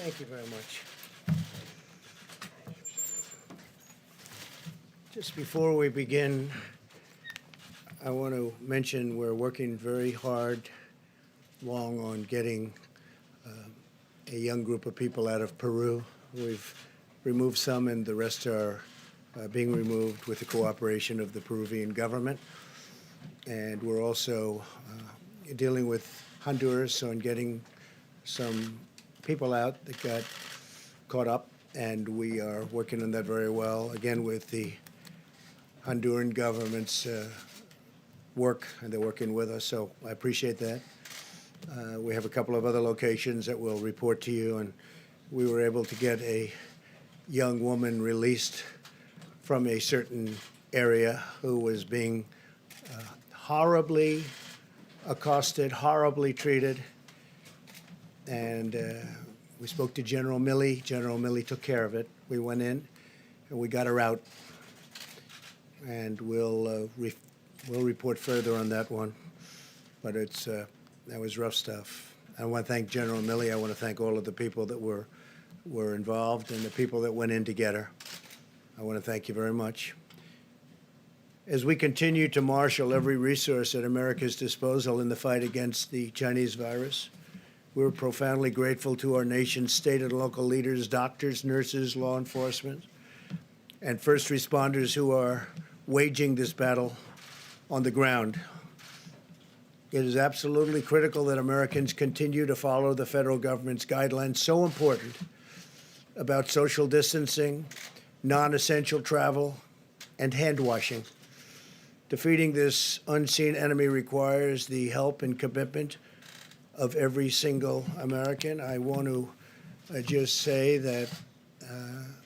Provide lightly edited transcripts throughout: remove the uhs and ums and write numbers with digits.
Thank you very much. Just before we begin, I want to mention we're working very hard, long on getting a young group of people out of Peru. We've removed some, and the rest are being removed with the cooperation of the Peruvian government. And we're also dealing with Honduras on getting some people out that got caught up, and we are working on that very well, again, with the Honduran government's work, and they're working with us, so I appreciate that. We have a couple of other locations that we'll report to you, and we were able to get a young woman released from a certain area who was being horribly accosted, horribly treated, and we spoke to General Milley. General Milley took care of it. We went in, and we got her out, and we'll report further on that one. But it's that was rough stuff. I want to thank General Milley. I want to thank all of the people that were involved and the people that went in to get her. I want to thank you very much. As we continue to marshal every resource at America's disposal in the fight against the Chinese virus, we're profoundly grateful to our nation's state and local leaders, doctors, nurses, law enforcement, and first responders who are waging this battle on the ground. It is absolutely critical that Americans continue to follow the federal government's guidelines, so important, about social distancing, non-essential travel, and hand washing. Defeating this unseen enemy requires the help and commitment of every single American. I want to just say that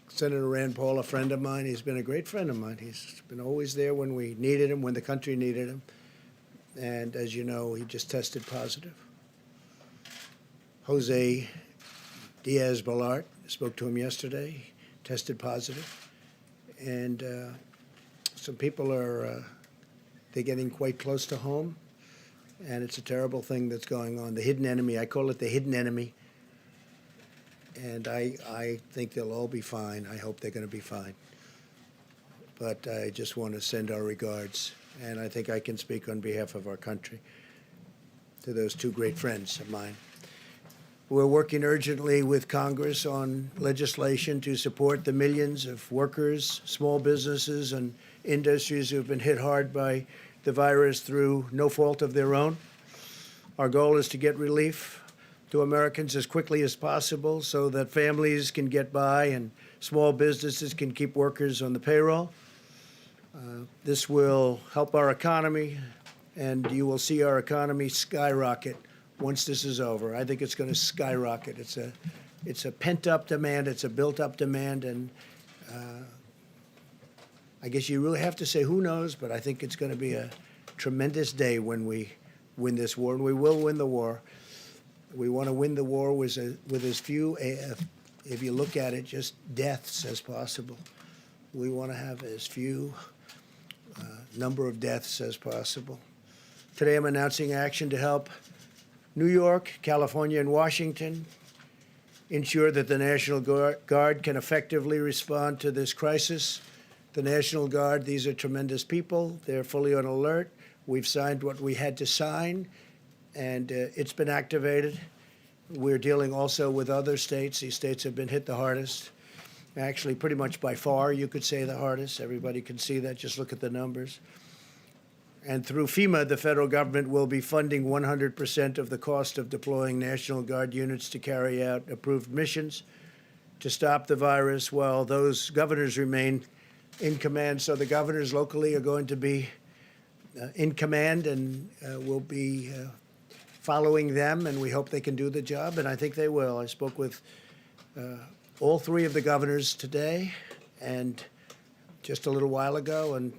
Senator Rand Paul, a friend of mine, he's been a great friend of mine. He's been always there when we needed him, when the country needed him. And as you know, he just tested positive. Jose Diaz-Balart, spoke to him yesterday, tested positive. And some people are, they're getting quite close to home. And it's a terrible thing that's going on. The hidden enemy, I call it the hidden enemy. And I think they'll all be fine. I hope they're going to be fine. But I just want to send our regards, and I think I can speak on behalf of our country, to those two great friends of mine. We're working urgently with Congress on legislation to support the millions of workers, small businesses, and industries who have been hit hard by the virus through no fault of their own. Our goal is to get relief to Americans as quickly as possible so that families can get by and small businesses can keep workers on the payroll. This will help our economy, and you will see our economy skyrocket once this is over. I think it's going to skyrocket. It's a pent-up demand. It's a built-up demand, and I guess you really have to say who knows, but I think it's going to be a tremendous day when we win this war, and we will win the war. We want to win the war with as few, if you look at it, just deaths as possible. We want to have as few number of deaths as possible. Today I'm announcing action to help New York, California, and Washington ensure that the National Guard can effectively respond to this crisis. The National Guard, these are tremendous people. They're fully on alert. We've signed what we had to sign, and it's been activated. We're dealing also with other states. These states have been hit the hardest. Actually, pretty much by far, you could say the hardest. Everybody can see that. Just look at the numbers. And through FEMA, the federal government will be funding 100% of the cost of deploying National Guard units to carry out approved missions to stop the virus while those governors remain in command. So the governors locally are going to be in command, and we'll be following them, and we hope they can do the job, and I think they will. I spoke with all three of the governors today and just a little while ago, and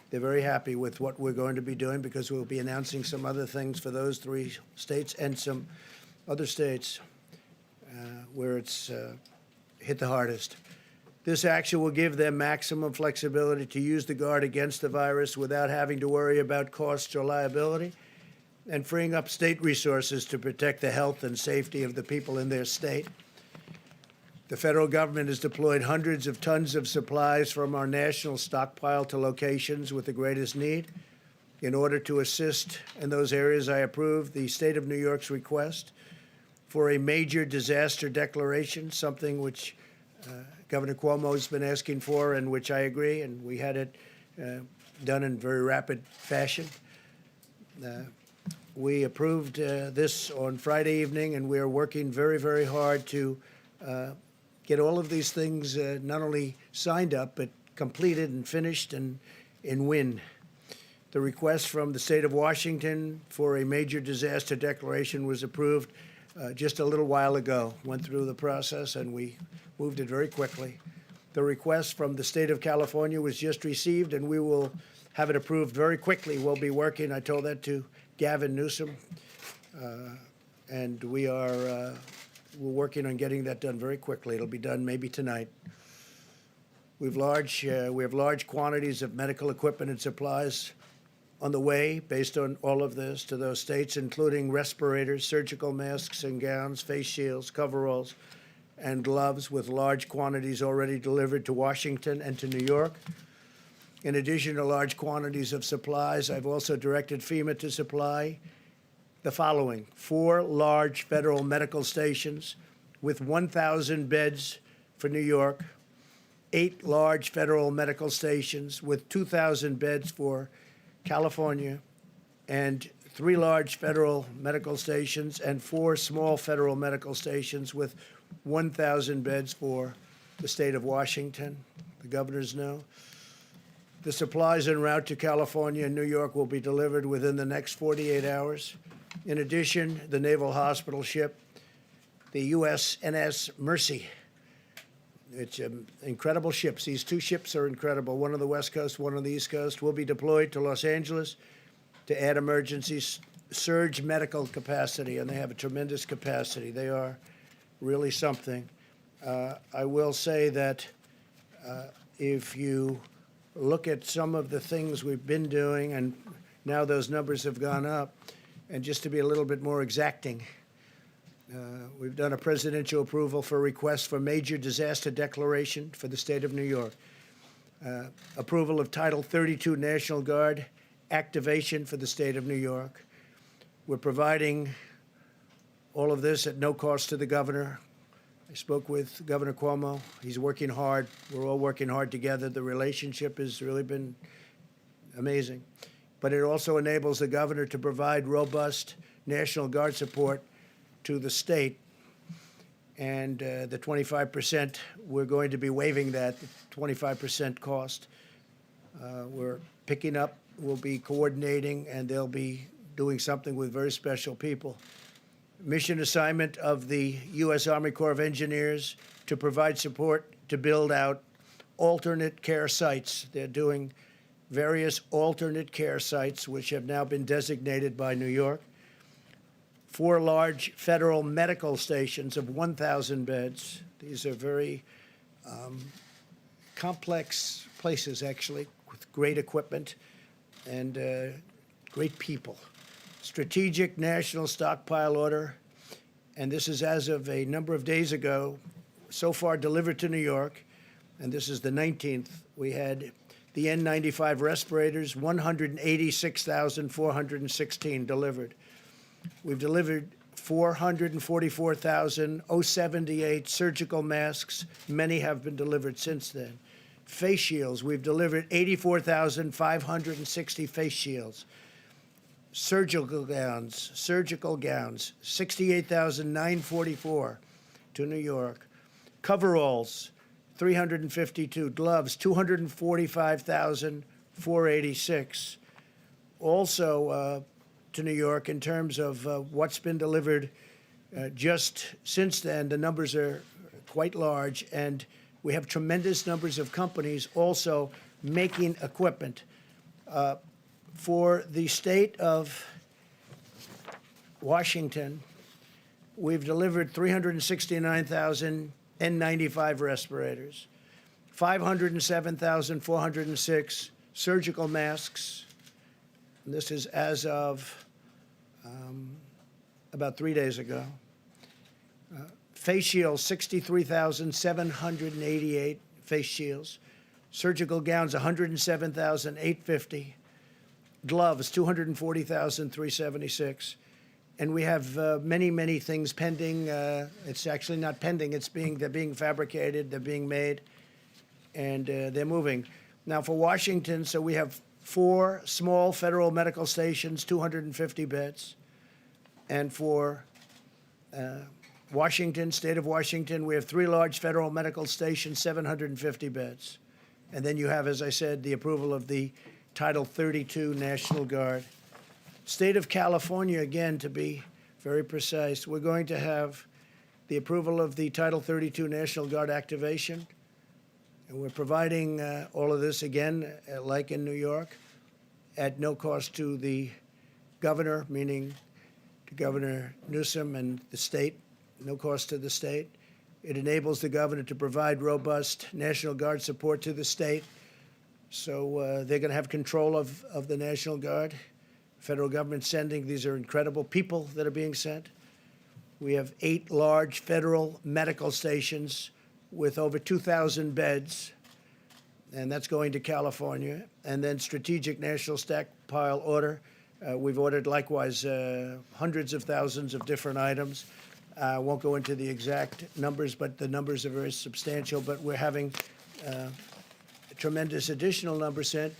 they're very happy with what we're going to be doing because we'll be announcing some other things for those three states and some other states where it's hit the hardest. This action will give them maximum flexibility to use the Guard against the virus without having to worry about costs or liability, and freeing up state resources to protect the health and safety of the people in their state. The federal government has deployed hundreds of tons of supplies from our national stockpile to locations with the greatest need. In order to assist in those areas, I approved the state of New York's request for a major disaster declaration, something which Governor Cuomo has been asking for and which I agree, and we had it done in very rapid fashion. We approved this on Friday evening, and we are working very, very hard to get all of these things not only signed up, but completed and finished and win. The request from the state of Washington for a major disaster declaration was approved just a little while ago, went through the process, and we moved it very quickly. The request from the state of California was just received, and we will have it approved very quickly. We'll be working, I told that to Gavin Newsom, and we're working on getting that done very quickly. It'll be done maybe tonight. We have large quantities of medical equipment and supplies on the way based on all of this to those states, including respirators, surgical masks and gowns, face shields, coveralls, and gloves, with large quantities already delivered to Washington and to New York. In addition to large quantities of supplies, I've also directed FEMA to supply the following: 4 large federal medical stations with 1,000 beds for New York, 8 large federal medical stations with 2,000 beds for California, and 3 large federal medical stations and 4 small federal medical stations with 1,000 beds for the state of Washington. The governors know. The supplies en route to California and New York will be delivered within the next 48 hours. In addition, the naval hospital ship, the USNS Mercy, it's incredible ships. These 2 ships are incredible, one on the West Coast, one on the East Coast, will be deployed to Los Angeles to add emergency surge medical capacity, and they have a tremendous capacity. They are really something. I will say that if you look at some of the things we've been doing, and now those numbers have gone up, and just to be a little bit more exacting, we've done a presidential approval for requests for major disaster declaration for the state of New York, approval of Title 32 National Guard activation for the state of New York. We're providing all of this at no cost to the governor. I spoke with Governor Cuomo. He's working hard. We're all working hard together. The relationship has really been amazing. But it also enables the governor to provide robust National Guard support to the state. And the 25%, we're going to be waiving that, the 25% cost. We're picking up, we'll be coordinating, and they'll be doing something with very special people. Mission assignment of the U.S. Army Corps of Engineers to provide support to build out alternate care sites. They're doing various alternate care sites, which have now been designated by New York. 4 large federal medical stations of 1,000 beds. These are very complex places, actually, with great equipment and great people. Strategic National Stockpile Order, and this is as of a number of days ago, so far delivered to New York, and this is the 19th. We had the N95 respirators, 186,416 delivered. We've delivered 444,078 surgical masks. Many have been delivered since then. Face shields, we've delivered 84,560 face shields. Surgical gowns, 68,944 to New York. Coveralls, 352. Gloves, 245,486. Also to New York, in terms of what's been delivered just since then, the numbers are quite large, and we have tremendous numbers of companies also making equipment. For the state of Washington, we've delivered 369,000 N95 respirators, 507,406 surgical masks. And this is as of about 3 days ago. Face shields, 63,788 face shields. Surgical gowns, 107,850. Gloves, 240,376. And we have many, many things pending. It's actually not pending. They're being fabricated. They're being made, and they're moving. Now for Washington, so we have 4 small federal medical stations, 250 beds, and for Washington, state of Washington, we have 3 large federal medical stations, 750 beds, and then you have, as I said, the approval of the Title 32 National Guard. State of California, again, to be very precise, we're going to have the approval of the Title 32 National Guard activation. And we're providing all of this, again, like in New York, at no cost to the governor, meaning to Governor Newsom and the state, no cost to the state. It enables the governor to provide robust National Guard support to the state. So they're going to have control of the National Guard. Federal government sending, these are incredible people that are being sent. We have 8 large federal medical stations with over 2,000 beds, and that's going to California. And then strategic national stockpile order. We've ordered likewise hundreds of thousands of different items. I won't go into the exact numbers, but the numbers are very substantial. But we're having a tremendous additional number sent.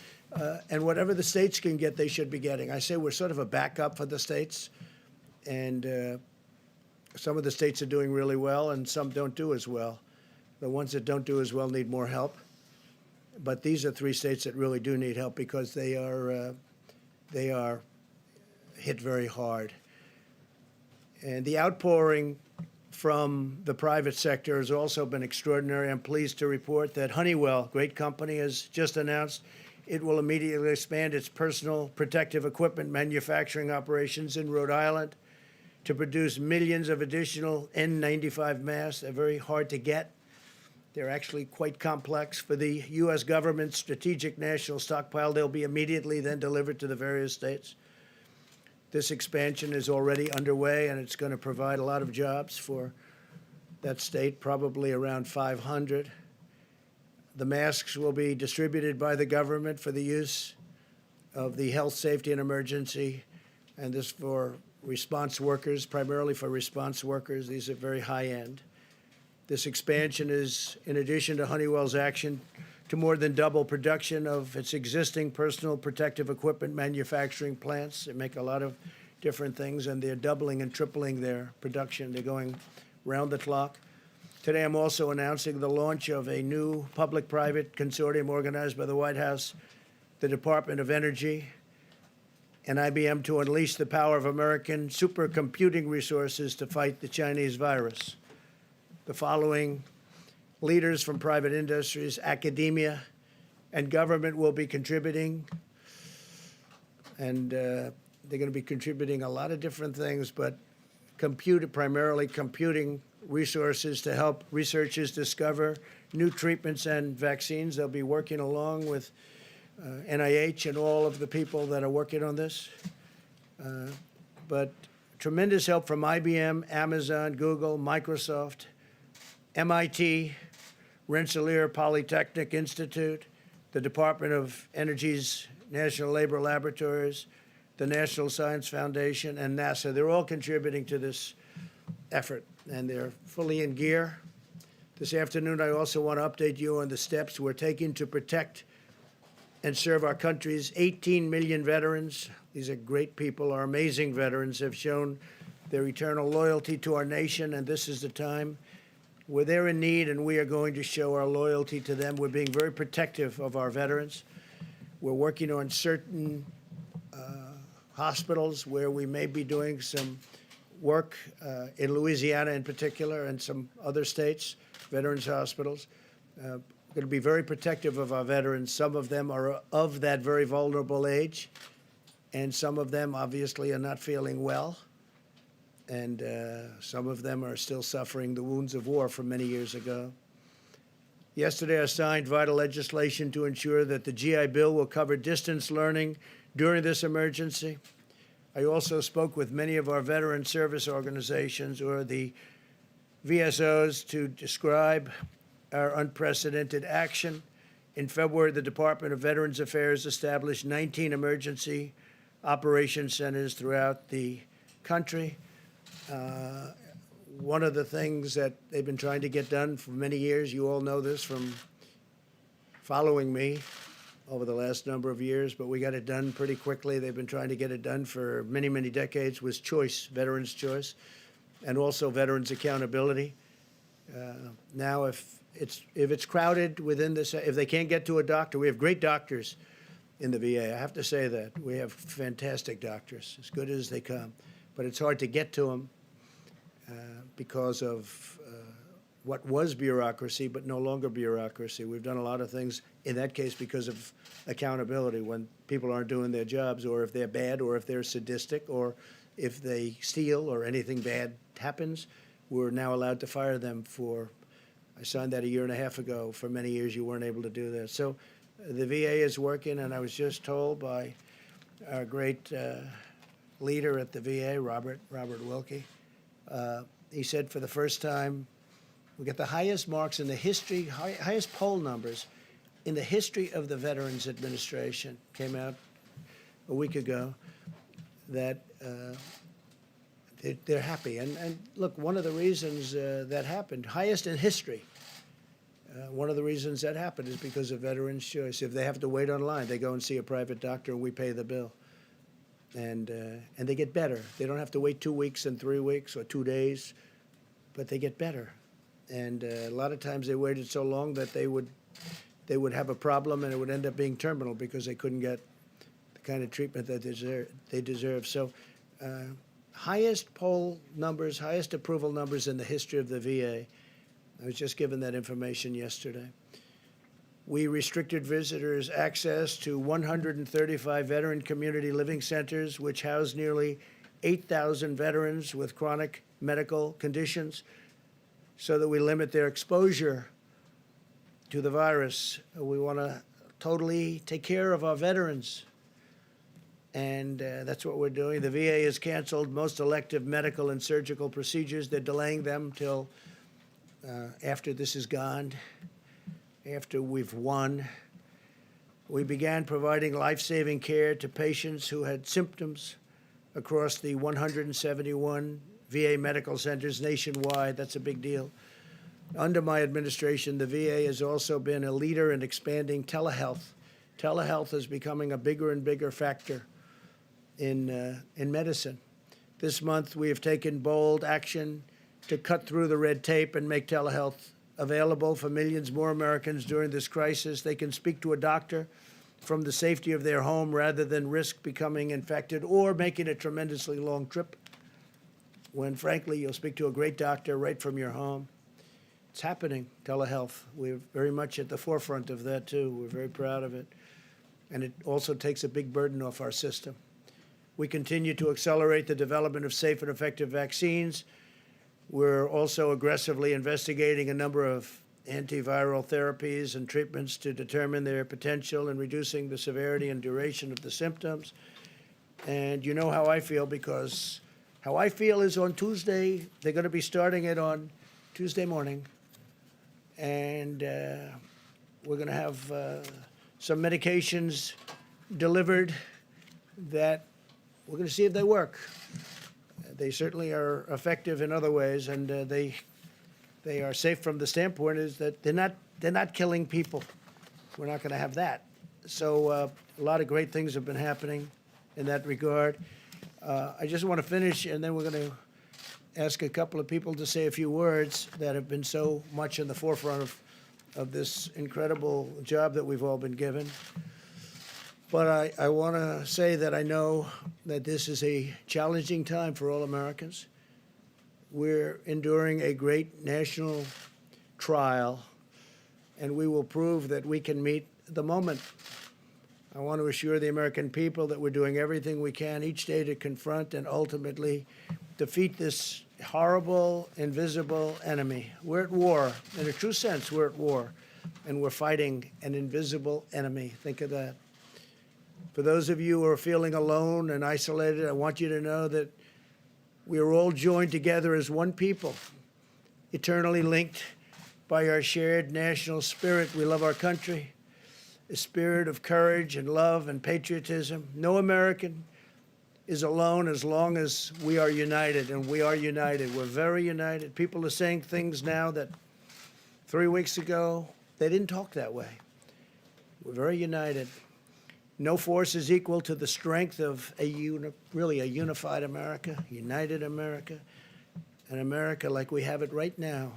And whatever the states can get, they should be getting. I say we're sort of a backup for the states. And some of the states are doing really well, and some don't do as well. The ones that don't do as well need more help. But these are 3 states that really do need help because they are hit very hard. And the outpouring from the private sector has also been extraordinary. I'm pleased to report that Honeywell, great company, has just announced it will immediately expand its personal protective equipment manufacturing operations in Rhode Island to produce millions of additional N95 masks. They're very hard to get. They're actually quite complex. For the U.S. government's strategic national stockpile, they'll be immediately then delivered to the various states. This expansion is already underway, and it's going to provide a lot of jobs for that state, probably around 500. The masks will be distributed by the government for the use of the health, safety, and emergency, and this for response workers, primarily for response workers. These are very high-end. This expansion is in addition to Honeywell's action to more than double production of its existing personal protective equipment manufacturing plants. They make a lot of different things, and they're doubling and tripling their production. They're going round the clock. Today, I'm also announcing the launch of a new public-private consortium organized by the White House, the Department of Energy, and IBM to unleash the power of American supercomputing resources to fight the Chinese virus. The following leaders from private industries, academia, and government will be contributing, and they're going to be contributing a lot of different things, but primarily computing resources to help researchers discover new treatments and vaccines. They'll be working along with NIH and all of the people that are working on this. But tremendous help from IBM, Amazon, Google, Microsoft, MIT, Rensselaer Polytechnic Institute, the Department of Energy's National Labor Laboratories, the National Science Foundation, and NASA. They're all contributing to this effort, and they're fully in gear. This afternoon, I also want to update you on the steps we're taking to protect and serve our country's 18 million veterans. These are great people. Our amazing veterans have shown their eternal loyalty to our nation, and this is the time where they're in need, and we are going to show our loyalty to them. We're being very protective of our veterans. We're working on certain hospitals where we may be doing some work in Louisiana in particular and some other states, veterans hospitals. We're going to be very protective of our veterans. Some of them are of that very vulnerable age, and some of them obviously are not feeling well, and some of them are still suffering the wounds of war from many years ago. Yesterday, I signed vital legislation to ensure that the GI Bill will cover distance learning during this emergency. I also spoke with many of our veteran service organizations, or the VSOs to describe our unprecedented action. In February, the Department of Veterans Affairs established 19 emergency operation centers throughout the country. One of the things that they've been trying to get done for many years, you all know this from following me over the last number of years, but we got it done pretty quickly. They've been trying to get it done for many, many decades, was choice, veterans' choice, and also veterans' accountability. Now, if it's crowded within this, if they can't get to a doctor, we have great doctors in the VA. I have to say that. We have fantastic doctors, as good as they come. But it's hard to get to them because of what was bureaucracy, but no longer bureaucracy. We've done a lot of things, in that case, because of accountability. When people aren't doing their jobs, or if they're bad, or if they're sadistic, or if they steal, or anything bad happens, we're now allowed to fire them for, I signed that a year and a half ago. For many years, you weren't able to do that. So the VA is working, and I was just told by our great leader at the VA, Robert Wilkie, he said for the first time, we get the highest marks in the history, highest poll numbers in the history of the Veterans Administration. Came out a week ago that they're happy. And look, one of the reasons that happened, highest in history, one of the reasons that happened is because of veterans' choice. If they have to wait online, they go and see a private doctor and we pay the bill. And they get better. They don't have to wait 2 weeks and 3 weeks or 2 days, but they get better. And a lot of times they waited so long that they would have a problem and it would end up being terminal because they couldn't get the kind of treatment that they deserve. So highest poll numbers, highest approval numbers in the history of the VA. I was just given that information yesterday. We restricted visitors' access to 135 veteran community living centers, which house nearly 8,000 veterans with chronic medical conditions, so that we limit their exposure to the virus. We want to totally take care of our veterans, and that's what we're doing. The VA has canceled most elective medical and surgical procedures. They're delaying them till after this is gone, after we've won. We began providing life-saving care to patients who had symptoms across the 171 VA medical centers nationwide. That's a big deal. Under my administration, the VA has also been a leader in expanding telehealth. Telehealth is becoming a bigger and bigger factor in medicine. This month, we have taken bold action to cut through the red tape and make telehealth available for millions more Americans during this crisis. They can speak to a doctor from the safety of their home rather than risk becoming infected or making a tremendously long trip, when, frankly, you'll speak to a great doctor right from your home. It's happening, telehealth. We're very much at the forefront of that, too. We're very proud of it. And it also takes a big burden off our system. We continue to accelerate the development of safe and effective vaccines. We're also aggressively investigating a number of antiviral therapies and treatments to determine their potential in reducing the severity and duration of the symptoms. And you know how I feel, because how I feel is on Tuesday, they're going to be starting it on Tuesday morning. And we're going to have some medications delivered that we're going to see if they work. They certainly are effective in other ways, and they are safe from the standpoint is that they're not killing people. We're not going to have that. So a lot of great things have been happening in that regard. I just want to finish, and then we're going to ask a couple of people to say a few words that have been so much in the forefront of this incredible job that we've all been given. But I want to say that I know that this is a challenging time for all Americans. We're enduring a great national trial, and we will prove that we can meet the moment. I want to assure the American people that we're doing everything we can each day to confront and ultimately defeat this horrible, invisible enemy. We're at war. In a true sense, we're at war, and we're fighting an invisible enemy. Think of that. For those of you who are feeling alone and isolated, I want you to know that we are all joined together as one people eternally linked by our shared national spirit. We love our country, a spirit of courage and love and patriotism. No American is alone as long as we are united, and we are united. We're very united. People are saying things now that 3 weeks ago, they didn't talk that way. We're very united. No force is equal to the strength of really a unified America, united America, an America like we have it right now.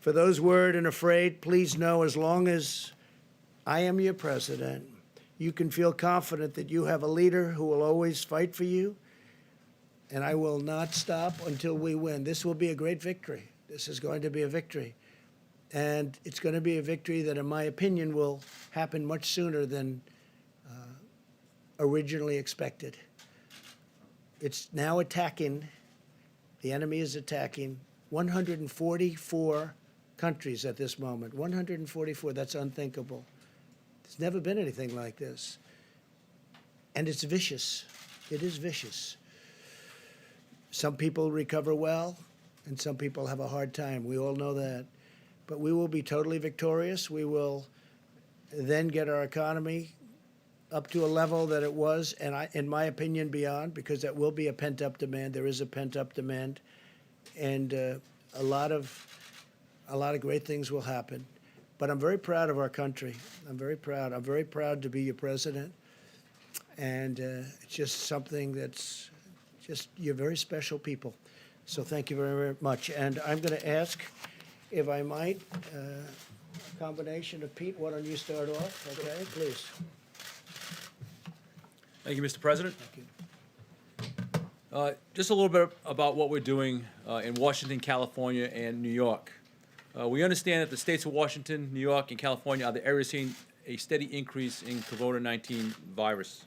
For those worried and afraid, please know as long as I am your president, you can feel confident that you have a leader who will always fight for you, and I will not stop until we win. This will be a great victory. This is going to be a victory. And it's going to be a victory that, in my opinion, will happen much sooner than originally expected. It's now attacking, the enemy is attacking 144 countries at this moment. 144, that's unthinkable. There's never been anything like this. And it's vicious. It is vicious. Some people recover well, and some people have a hard time. We all know that. But we will be totally victorious. We will then get our economy up to a level that it was, and in my opinion, beyond, because that will be a pent-up demand. There is a pent-up demand, and a lot of great things will happen. But I'm very proud of our country. I'm very proud. I'm very proud to be your president, and it's just something that's just, you're very special people. So thank you very, very much. And I'm going to ask, if I might, a combination of Pete. Why don't you start off? Okay, please. Thank you, Mr. President. Thank you. Just a little bit about what we're doing in Washington, California, and New York. We understand that the states of Washington, New York, and California are the areas seeing a steady increase in COVID-19 virus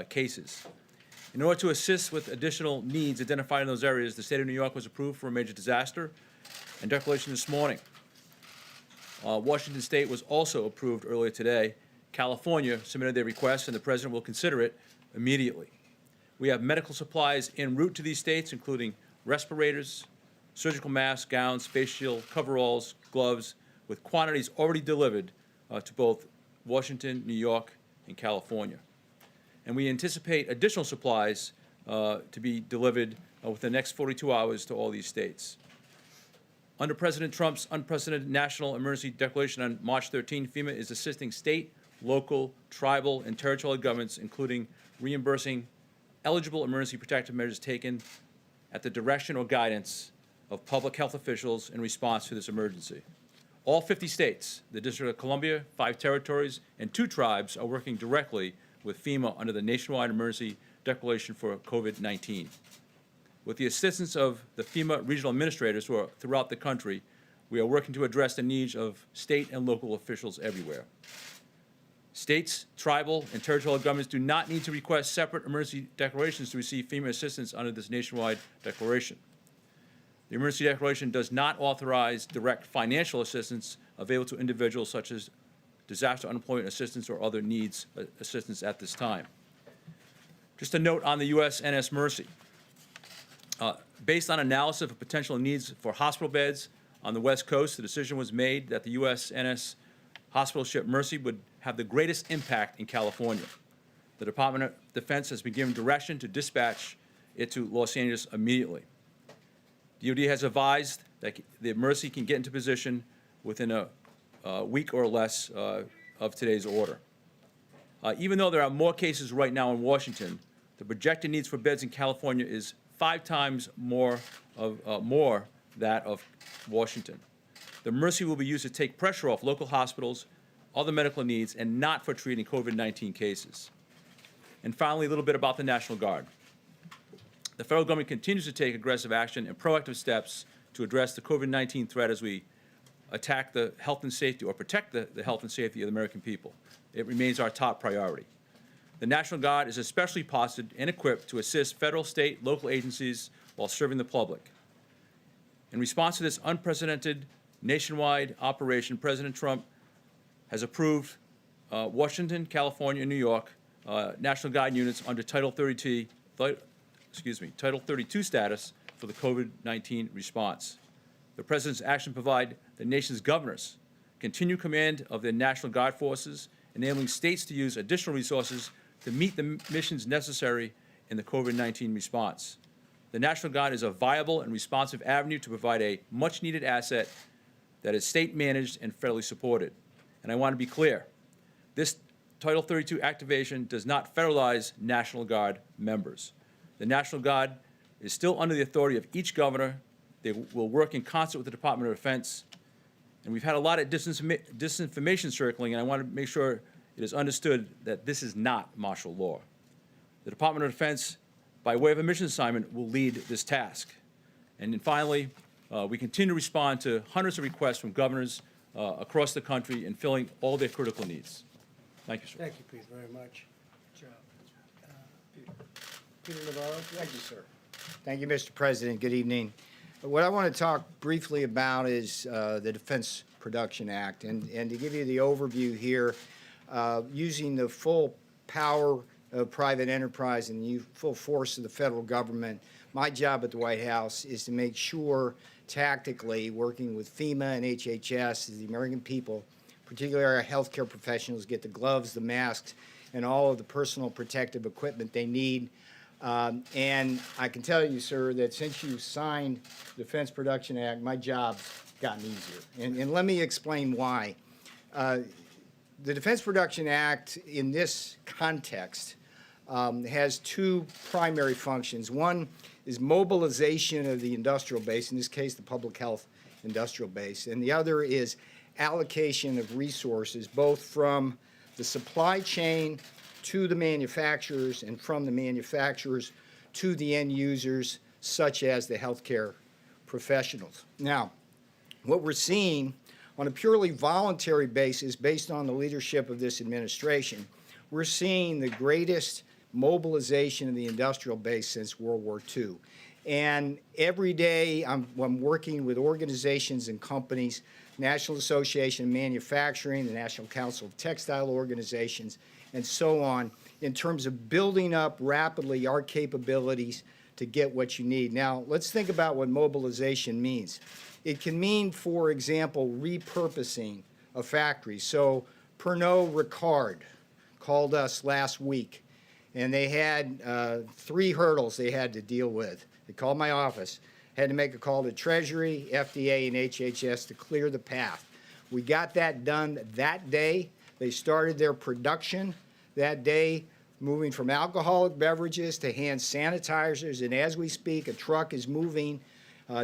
cases. In order to assist with additional needs identified in those areas, the state of New York was approved for a major disaster and declaration this morning. Washington State was also approved earlier today. California submitted their request, and the President will consider it immediately. We have medical supplies en route to these states, including respirators, surgical masks, gowns, face shield, coveralls, gloves, with quantities already delivered to both Washington, New York, and California. And we anticipate additional supplies to be delivered within the next 42 hours to all these states. Under President Trump's unprecedented national emergency declaration on March 13, FEMA is assisting state, local, tribal, and territorial governments, including reimbursing eligible emergency protective measures taken at the direction or guidance of public health officials in response to this emergency. All 50 states, the District of Columbia, 5 territories, and 2 tribes are working directly with FEMA under the nationwide emergency declaration for COVID-19. With the assistance of the FEMA regional administrators who are throughout the country, we are working to address the needs of state and local officials everywhere. States, tribal, and territorial governments do not need to request separate emergency declarations to receive FEMA assistance under this nationwide declaration. The emergency declaration does not authorize direct financial assistance available to individuals such as disaster unemployment assistance or other needs assistance at this time. Just a note on the USNS Mercy. Based on analysis of potential needs for hospital beds on the West Coast, the decision was made that the USNS hospital ship Mercy would have the greatest impact in California. The Department of Defense has been given direction to dispatch it to Los Angeles immediately. DoD has advised that the Mercy can get into position within a week or less of today's order. Even though there are more cases right now in Washington, the projected needs for beds in California is 5 times more that of Washington. The Mercy will be used to take pressure off local hospitals, other medical needs, and not for treating COVID-19 cases. And finally, a little bit about the National Guard. The federal government continues to take aggressive action and proactive steps to address the COVID-19 threat as we attack the health and safety, or protect the health and safety of the American people. It remains our top priority. The National Guard is especially posted and equipped to assist federal, state, local agencies while serving the public. In response to this unprecedented nationwide operation, President Trump has approved Washington, California, and New York National Guard units under Title 32 status for the COVID-19 response. The President's action provide the nation's governors continued command of their National Guard forces, enabling states to use additional resources to meet the missions necessary in the COVID-19 response. The National Guard is a viable and responsive avenue to provide a much-needed asset that is state-managed and federally supported. And I want to be clear, this Title 32 activation does not federalize National Guard members. The National Guard is still under the authority of each governor. They will work in concert with the Department of Defense. And we've had a lot of disinformation circling, and I want to make sure it is understood that this is not martial law. The Department of Defense, by way of a mission assignment, will lead this task. And then finally, we continue to respond to hundreds of requests from governors across the country in filling all their critical needs. Thank you, sir. Thank you, Pete, very much. Peter Navarro? Thank you, sir. Thank you, Mr. President. Good evening. What I want to talk briefly about is the Defense Production Act. And to give you the overview here, using the full power of private enterprise and the full force of the federal government, my job at the White House is to make sure tactically, working with FEMA and HHS, the American people, particularly our healthcare professionals, get the gloves, the masks, and all of the personal protective equipment they need. And I can tell you, sir, that since you signed the Defense Production Act, my job's gotten easier. And let me explain why. The Defense Production Act, in this context, has two primary functions. One is mobilization of the industrial base, in this case, the public health industrial base, and the other is allocation of resources, both from the supply chain to the manufacturers and from the manufacturers to the end users, such as the healthcare professionals. Now, what we're seeing on a purely voluntary basis, based on the leadership of this administration, we're seeing the greatest mobilization of the industrial base since World War II. And every day I'm working with organizations and companies, National Association of Manufacturing, the National Council of Textile Organizations, and so on, in terms of building up rapidly our capabilities to get what you need. Now, let's think about what mobilization means. It can mean, for example, repurposing a factory. So Pernod Ricard called us last week, and they had 3 hurdles they had to deal with. They called my office, had to make a call to Treasury, FDA, and HHS to clear the path. We got that done that day. They started their production that day, moving from alcoholic beverages to hand sanitizers, and as we speak, a truck is moving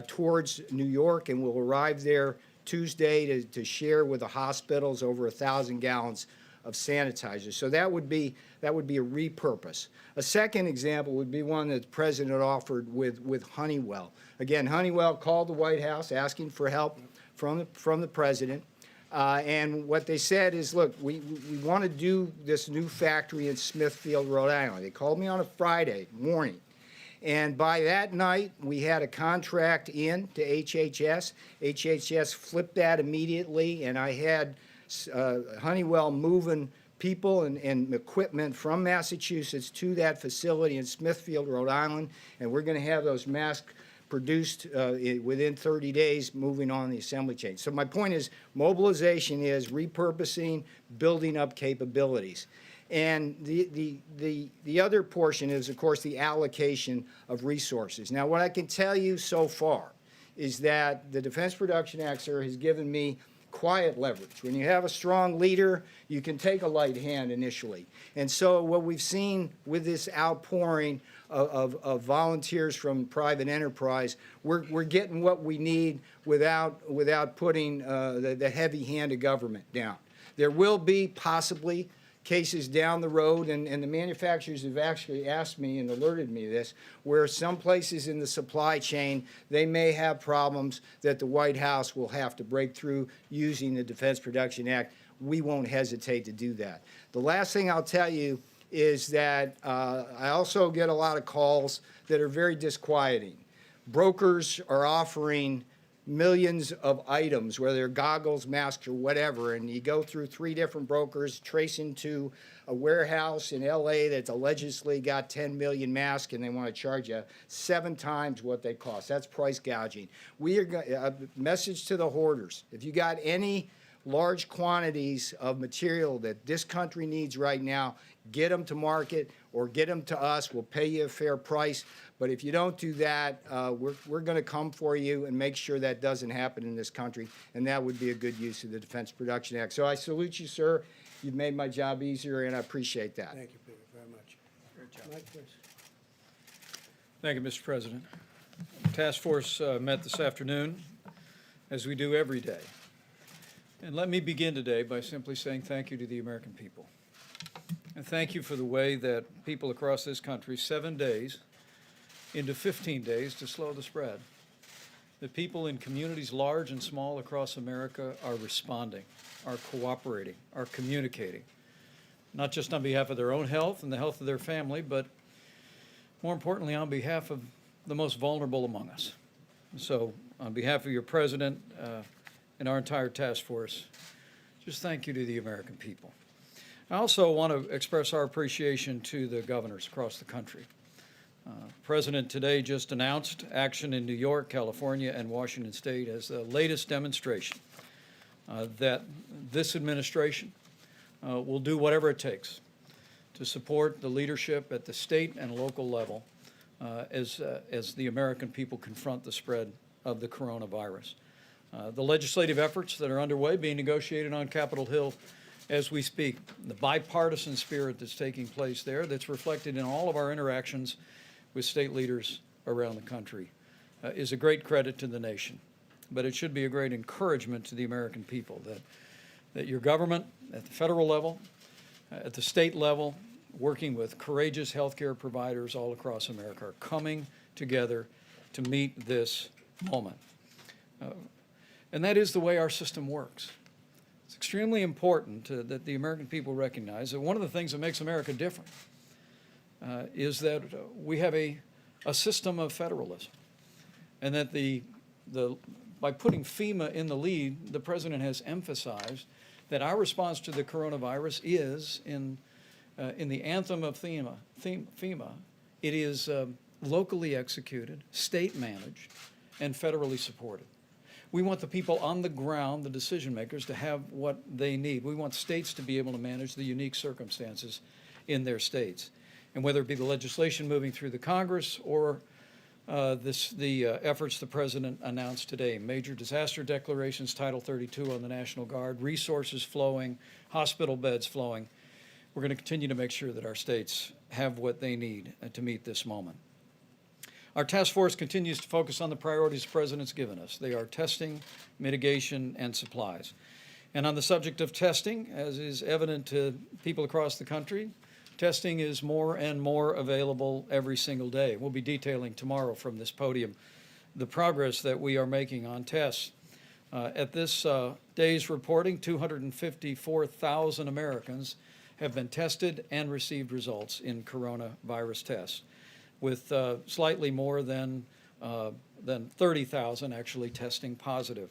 towards New York and will arrive there Tuesday to share with the hospitals over 1,000 gallons of sanitizer. So that would be a repurpose. A second example would be one that the President offered with Honeywell. Again, Honeywell called the White House asking for help from the President. And what they said is, look, we want to do this new factory in Smithfield, Rhode Island. They called me on a Friday morning. And by that night, we had a contract in to HHS. HHS flipped that immediately, and I had Honeywell moving people and equipment from Massachusetts to that facility in Smithfield, Rhode Island, and we're going to have those masks produced within 30 days, moving on the assembly chain. So my point is, mobilization is repurposing, building up capabilities. And the other portion is, of course, the allocation of resources. Now, what I can tell you so far is that the Defense Production Act, sir, has given me quiet leverage. When you have a strong leader, you can take a light hand initially. And so what we've seen with this outpouring of volunteers from private enterprise, we're getting what we need without putting the heavy hand of government down. There will be possibly cases down the road, and the manufacturers have actually asked me and alerted me to this, where some places in the supply chain, they may have problems that the White House will have to break through using the Defense Production Act. We won't hesitate to do that. The last thing I'll tell you is that I also get a lot of calls that are very disquieting. Brokers are offering millions of items, whether they're goggles, masks, or whatever, and you go through 3 different brokers, trace into a warehouse in LA that's allegedly got 10 million masks, and they want to charge you 7 times what they cost. That's price gouging. We are a message to the hoarders: if you got any large quantities of material that this country needs right now, get them to market or get them to us. We'll pay you a fair price. But if you don't do that, we're going to come for you and make sure that doesn't happen in this country, and that would be a good use of the Defense Production Act. So I salute you, sir. You've made my job easier, and I appreciate that. Thank you, Peter, very much. Great job. Mike, please. Thank you, Mr. President. Task Force met this afternoon, as we do every day. And let me begin today by simply saying thank you to the American people. And thank you for the way that people across this country, 7 days into 15 days to slow the spread. The people in communities large and small across America are responding, are cooperating, are communicating, not just on behalf of their own health and the health of their family, but more importantly, on behalf of the most vulnerable among us. So on behalf of your president and our entire task force, just thank you to the American people. I also want to express our appreciation to the governors across the country. President today just announced action in New York, California, and Washington State as the latest demonstration that this administration will do whatever it takes to support the leadership at the state and local level as the American people confront the spread of the coronavirus. The legislative efforts that are underway being negotiated on Capitol Hill as we speak, the bipartisan spirit that's taking place there, that's reflected in all of our interactions with state leaders around the country, is a great credit to the nation. But it should be a great encouragement to the American people that your government at the federal level, at the state level, working with courageous healthcare providers all across America, are coming together to meet this moment. And that is the way our system works. It's extremely important that the American people recognize that one of the things that makes America different is that we have a system of federalism, and that by putting FEMA in the lead, the president has emphasized that our response to the coronavirus is in the anthem of FEMA, it is locally executed, state managed, and federally supported. We want the people on the ground, the decision makers, to have what they need. We want states to be able to manage the unique circumstances in their states. And whether it be the legislation moving through the Congress or the efforts the president announced today, major disaster declarations, Title 32 on the National Guard, resources flowing, hospital beds flowing, we're going to continue to make sure that our states have what they need to meet this moment. Our task force continues to focus on the priorities the president's given us. They are testing, mitigation, and supplies. And on the subject of testing, as is evident to people across the country, testing is more and more available every single day. We'll be detailing tomorrow from this podium the progress that we are making on tests. At this day's reporting, 254,000 Americans have been tested and received results in coronavirus tests, with slightly more than 30,000 actually testing positive.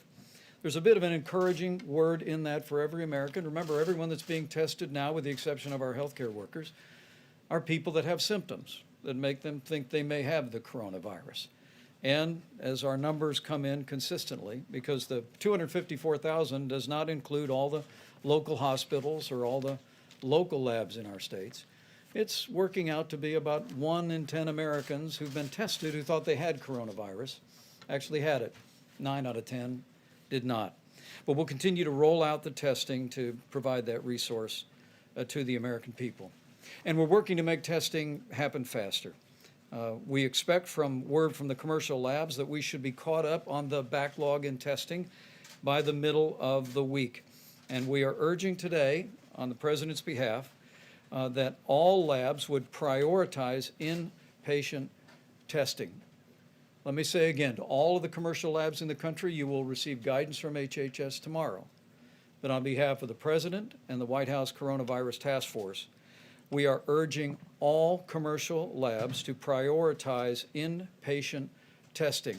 There's a bit of an encouraging word in that for every American. Remember, everyone that's being tested now, with the exception of our healthcare workers, are people that have symptoms that make them think they may have the coronavirus. And as our numbers come in consistently, because the 254,000 does not include all the local hospitals or all the local labs in our states, it's working out to be about 1 in 10 Americans who've been tested who thought they had coronavirus actually had it. 9 out of 10 did not. But we'll continue to roll out the testing to provide that resource to the American people. And we're working to make testing happen faster. We expect word from the commercial labs that we should be caught up on the backlog in testing by the middle of the week. And we are urging today, on the president's behalf, that all labs would prioritize inpatient testing. Let me say again, to all of the commercial labs in the country, you will receive guidance from HHS tomorrow. But on behalf of the President and the White House Coronavirus Task Force, we are urging all commercial labs to prioritize inpatient testing.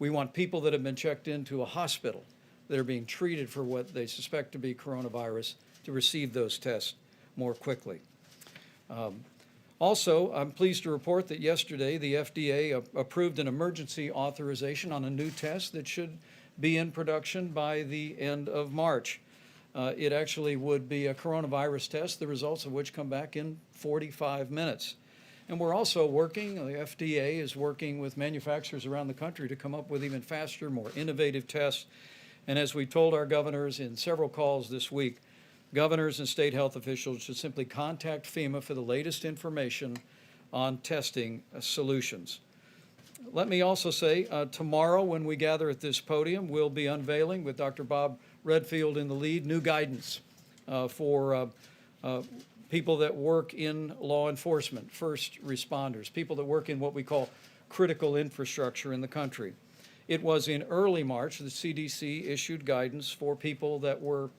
We want people that have been checked into a hospital that are being treated for what they suspect to be coronavirus to receive those tests more quickly. Also, I'm pleased to report that yesterday the FDA approved an emergency authorization on a new test that should be in production by the end of March. It actually would be a coronavirus test, the results of which come back in 45 minutes. And we're also working, the FDA is working with manufacturers around the country to come up with even faster, more innovative tests. And as we told our governors in several calls this week, governors and state health officials should simply contact FEMA for the latest information on testing solutions. Let me also say, tomorrow when we gather at this podium, we'll be unveiling, with Dr. Bob Redfield in the lead, new guidance for people that work in law enforcement, first responders, people that work in what we call critical infrastructure in the country. It was in early March the CDC issued guidance for people that were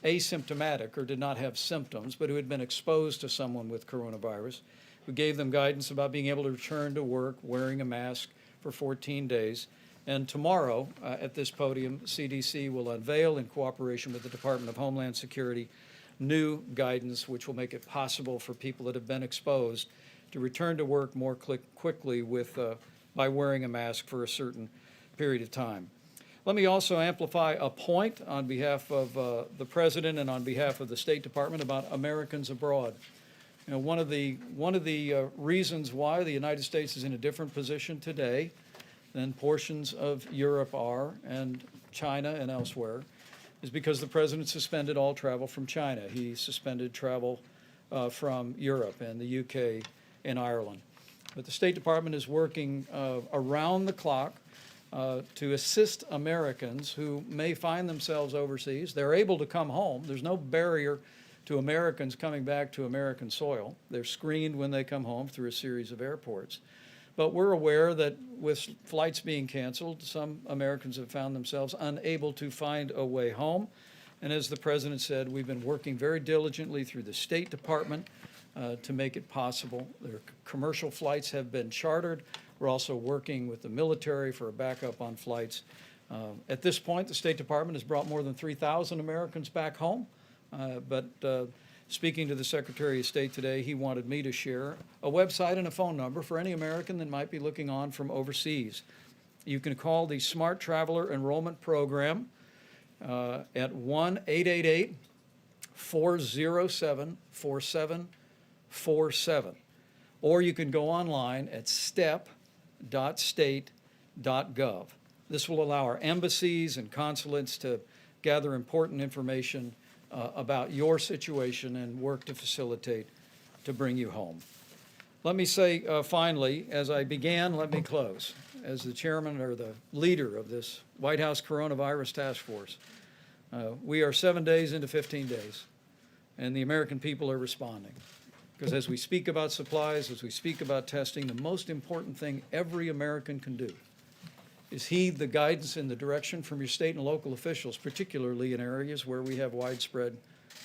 asymptomatic or did not have symptoms, but who had been exposed to someone with coronavirus. We gave them guidance about being able to return to work wearing a mask for 14 days. And tomorrow at this podium, CDC will unveil, in cooperation with the Department of Homeland Security, new guidance which will make it possible for people that have been exposed to return to work more quickly by wearing a mask for a certain period of time. Let me also amplify a point on behalf of the President and on behalf of the State Department about Americans abroad. You know, one of the reasons why the United States is in a different position today than portions of Europe are, and China and elsewhere, is because the President suspended all travel from China. He suspended travel from Europe and the UK and Ireland. But the State Department is working around the clock to assist Americans who may find themselves overseas. They're able to come home. There's no barrier to Americans coming back to American soil. They're screened when they come home through a series of airports. But we're aware that with flights being canceled, some Americans have found themselves unable to find a way home. And as the President said, we've been working very diligently through the State Department to make it possible. Their commercial flights have been chartered. We're also working with the military for a backup on flights. At this point, the State Department has brought more than 3,000 Americans back home. But speaking to the Secretary of State today, he wanted me to share a website and a phone number for any American that might be looking on from overseas. You can call the Smart Traveler Enrollment Program at 1-888-407-4747. Or you can go online at step.state.gov. This will allow our embassies and consulates to gather important information about your situation and work to facilitate to bring you home. Let me say finally, as I began, let me close. As the chairman or the leader of this White House Coronavirus Task Force, we are 7 days into 15 days, and the American people are responding. Because as we speak about supplies, as we speak about testing, the most important thing every American can do is heed the guidance and the direction from your state and local officials, particularly in areas where we have widespread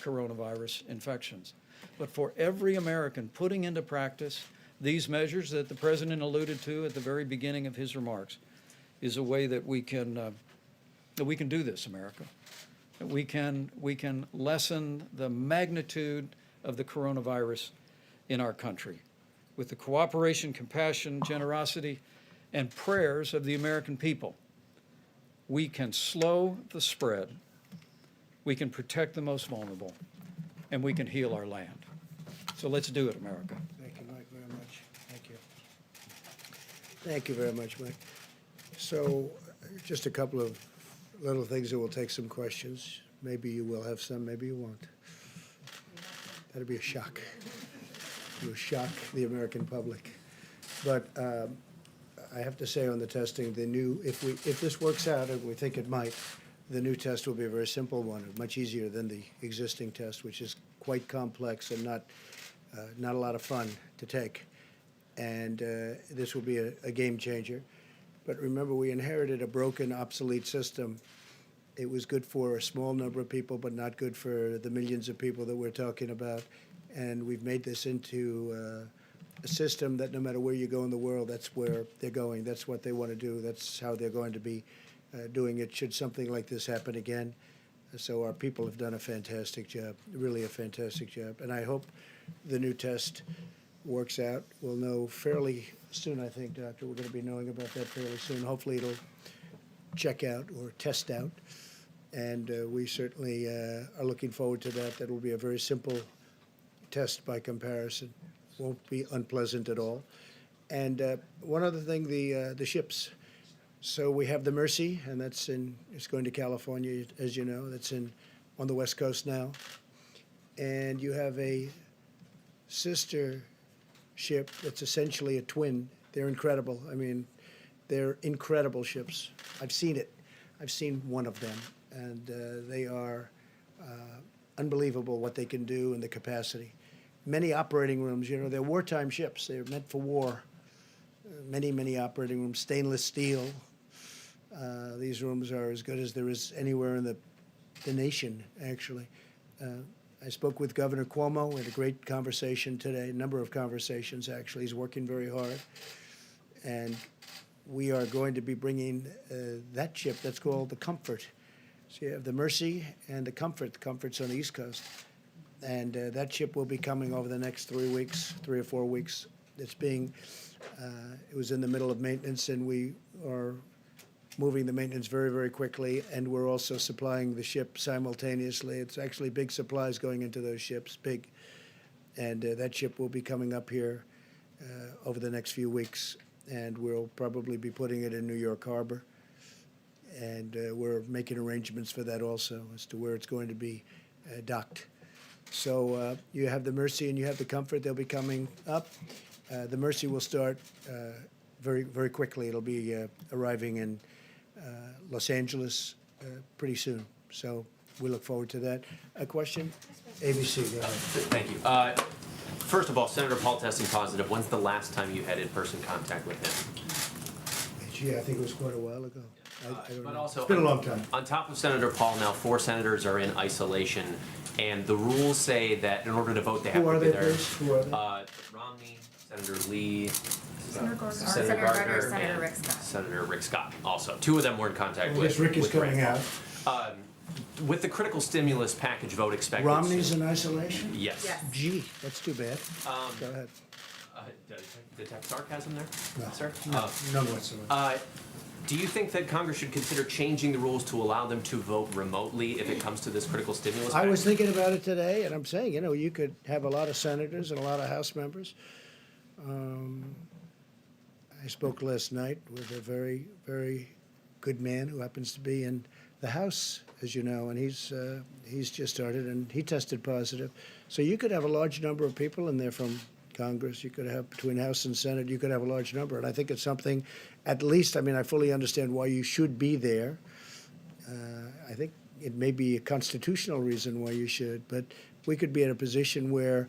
coronavirus infections. But for every American putting into practice these measures that the President alluded to at the very beginning of his remarks is a way that we can do this, America. That we can lessen the magnitude of the coronavirus in our country with the cooperation, compassion, generosity, and prayers of the American people. We can slow the spread, we can protect the most vulnerable, and we can heal our land. So let's do it, America. Thank you, Mike, very much. Thank you. Thank you very much, Mike. So just a couple of little things that will take some questions. Maybe you will have some, maybe you won't. That'll be a shock. It will shock the American public. But I have to say on the testing, if this works out, and we think it might, the new test will be a very simple one, much easier than the existing test, which is quite complex and not a lot of fun to take. And this will be a game changer. But remember, we inherited a broken, obsolete system. It was good for a small number of people, but not good for the millions of people that we're talking about. And we've made this into a system that no matter where you go in the world, that's where they're going. That's what they want to do. That's how they're going to be doing it should something like this happen again. So our people have done a fantastic job, really a fantastic job. And I hope the new test works out. We'll know fairly soon, I think, Doctor. We're going to be knowing about that fairly soon. Hopefully it'll check out or test out. And we certainly are looking forward to that. That will be a very simple test by comparison. Won't be unpleasant at all. And one other thing, the ships. So we have the Mercy, and it's going to California, as you know. That's on the West Coast now. And you have a sister ship that's essentially a twin. They're incredible. I mean, they're incredible ships. I've seen it. I've seen one of them, and they are unbelievable what they can do and the capacity. Many operating rooms, you know, they're wartime ships. They're meant for war. Many, many operating rooms, stainless steel. These rooms are as good as there is anywhere in the nation, actually. I spoke with Governor Cuomo. We had a great conversation today, a number of conversations, actually. He's working very hard. And we are going to be bringing that ship that's called the Comfort. So you have the Mercy and the Comfort. The Comfort's on the East Coast. And that ship will be coming over the next 3 weeks, 3 or 4 weeks. It's being, it was in the middle of maintenance, and we are moving the maintenance very, very quickly, and we're also supplying the ship simultaneously. It's actually big supplies going into those ships, big. And that ship will be coming up here over the next few weeks, and we'll probably be putting it in New York Harbor. And we're making arrangements for that also as to where it's going to be docked. So you have the Mercy and you have the Comfort. They'll be coming up. The Mercy will start very, very quickly. It'll be arriving in Los Angeles pretty soon. So we look forward to that. A question? ABC, go ahead. Thank you. First of all, Senator Paul testing positive. When's the last time you had in-person contact with him? Gee, I think it was quite a while ago. I don't But know. also, It's been a long time. On top of Senator Paul, now 4 senators are in isolation, and the rules say that in order to vote, they have Who to are be they, there. please? Who are they? Romney, Senator Lee, Senator Gardner, Senator Senator and Rick Scott. Senator Rick Scott. Also, 2 of them were in contact I with. guess Rick is with coming Rand out. Paul. With the critical stimulus package vote expected. Romney's soon- in isolation? Yes. Yes. Gee, that's too bad. Go ahead. Detect sarcasm there, No, sir? no, none whatsoever. Do you think that Congress should consider changing the rules to allow them to vote remotely if it comes to this critical stimulus I package? was thinking about it today, and I'm saying, you know, you could have a lot of senators and a lot of House members. I spoke last night with a very, very good man who happens to be in the House, as you know, and he's just started, and he tested positive. So you could have a large number of people in there from Congress. You could have, between House and Senate, you could have a large number. And I think it's something, at least, I mean, I fully understand why you should be there. I think it may be a constitutional reason why you should, but we could be in a position where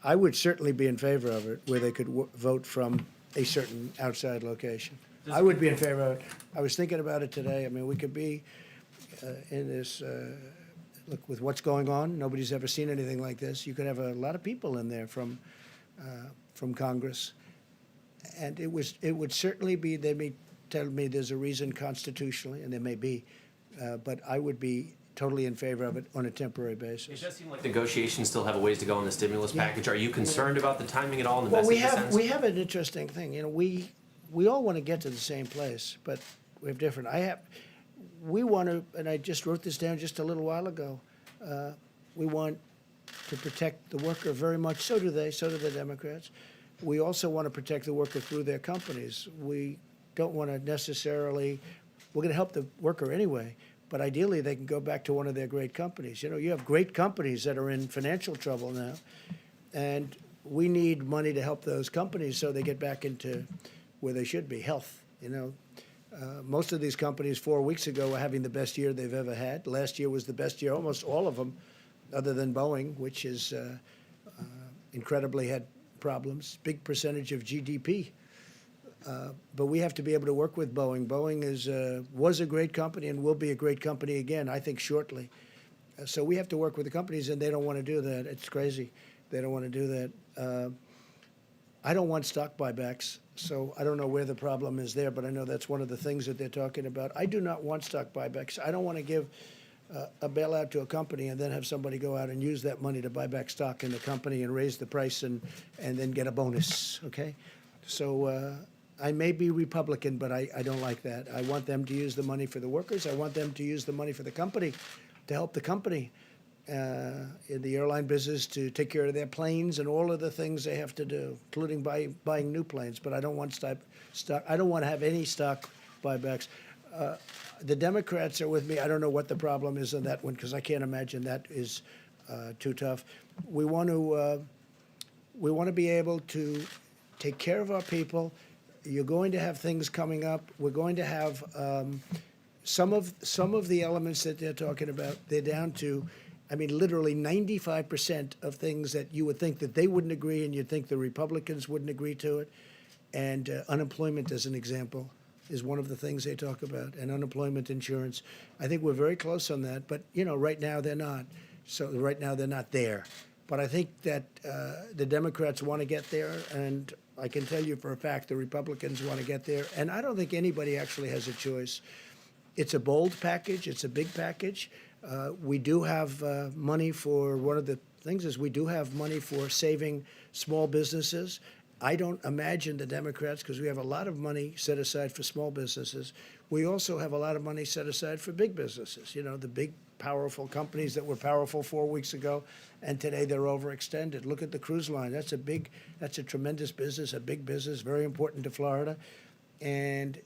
I would certainly be in favor of it, where they could vote from a certain outside location. I would be in favor of it. I was thinking about it today. I mean, we could be in this, look, with what's going on, nobody's ever seen anything like this. You could have a lot of people in there from Congress. And it would certainly be, they may tell me there's a reason constitutionally, and there may be, but I would be totally in favor of it on a temporary It basis. does seem like negotiations still have a ways to go on the stimulus Yeah. package. Are you concerned about the timing at all and the Well, message it we sends? have an interesting thing. You know, we all want to get to the same place, but we have different. We want to, and I just wrote this down just a little while ago. We want to protect the worker very much. So do they. So do the Democrats. We also want to protect the worker through their companies. We don't want to necessarily. We're going to help the worker anyway, but ideally they can go back to one of their great companies. You know, you have great companies that are in financial trouble now, and we need money to help those companies so they get back into where they should be, health. You know, most of these companies 4 weeks ago were having the best year they've ever had. Last year was the best year, almost all of them, other than Boeing, which is incredibly had problems, big percentage of GDP. But we have to be able to work with Boeing. Boeing was a great company and will be a great company again, I think, shortly. So we have to work with the companies, and they don't want to do that. It's crazy. They don't want to do that. I don't want stock buybacks, so I don't know where the problem is there, but I know that's one of the things that they're talking about. I do not want stock buybacks. I don't want to give a bailout to a company and then have somebody go out and use that money to buy back stock in the company and raise the price and then get a bonus, okay? So I may be Republican, but I don't like that. I want them to use the money for the workers. I want them to use the money for the company, to help the company in the airline business to take care of their planes and all of the things they have to do, including buying new planes. But I don't want stock. I don't want to have any stock buybacks. The Democrats are with me. I don't know what the problem is on that one because I can't imagine that is too tough. We want to be able to take care of our people. You're going to have things coming up. We're going to have some of the elements that they're talking about. They're down to, I mean, literally 95% of things that you would think that they wouldn't agree, and you'd think the Republicans wouldn't agree to it. And unemployment, as an example, is one of the things they talk about, and unemployment insurance. I think we're very close on that, but right now they're not. So right now they're not there. But I think that the Democrats want to get there, and I can tell you for a fact the Republicans want to get there. And I don't think anybody actually has a choice. It's a bold package. It's a big package. We do have money for, one of the things is we do have money for saving small businesses. I don't imagine the Democrats, because we have a lot of money set aside for small businesses. We also have a lot of money set aside for big businesses, the big, powerful companies that were powerful 4 weeks ago, and today they're overextended. Look at the cruise line. That's a tremendous business, a big business, very important to Florida. And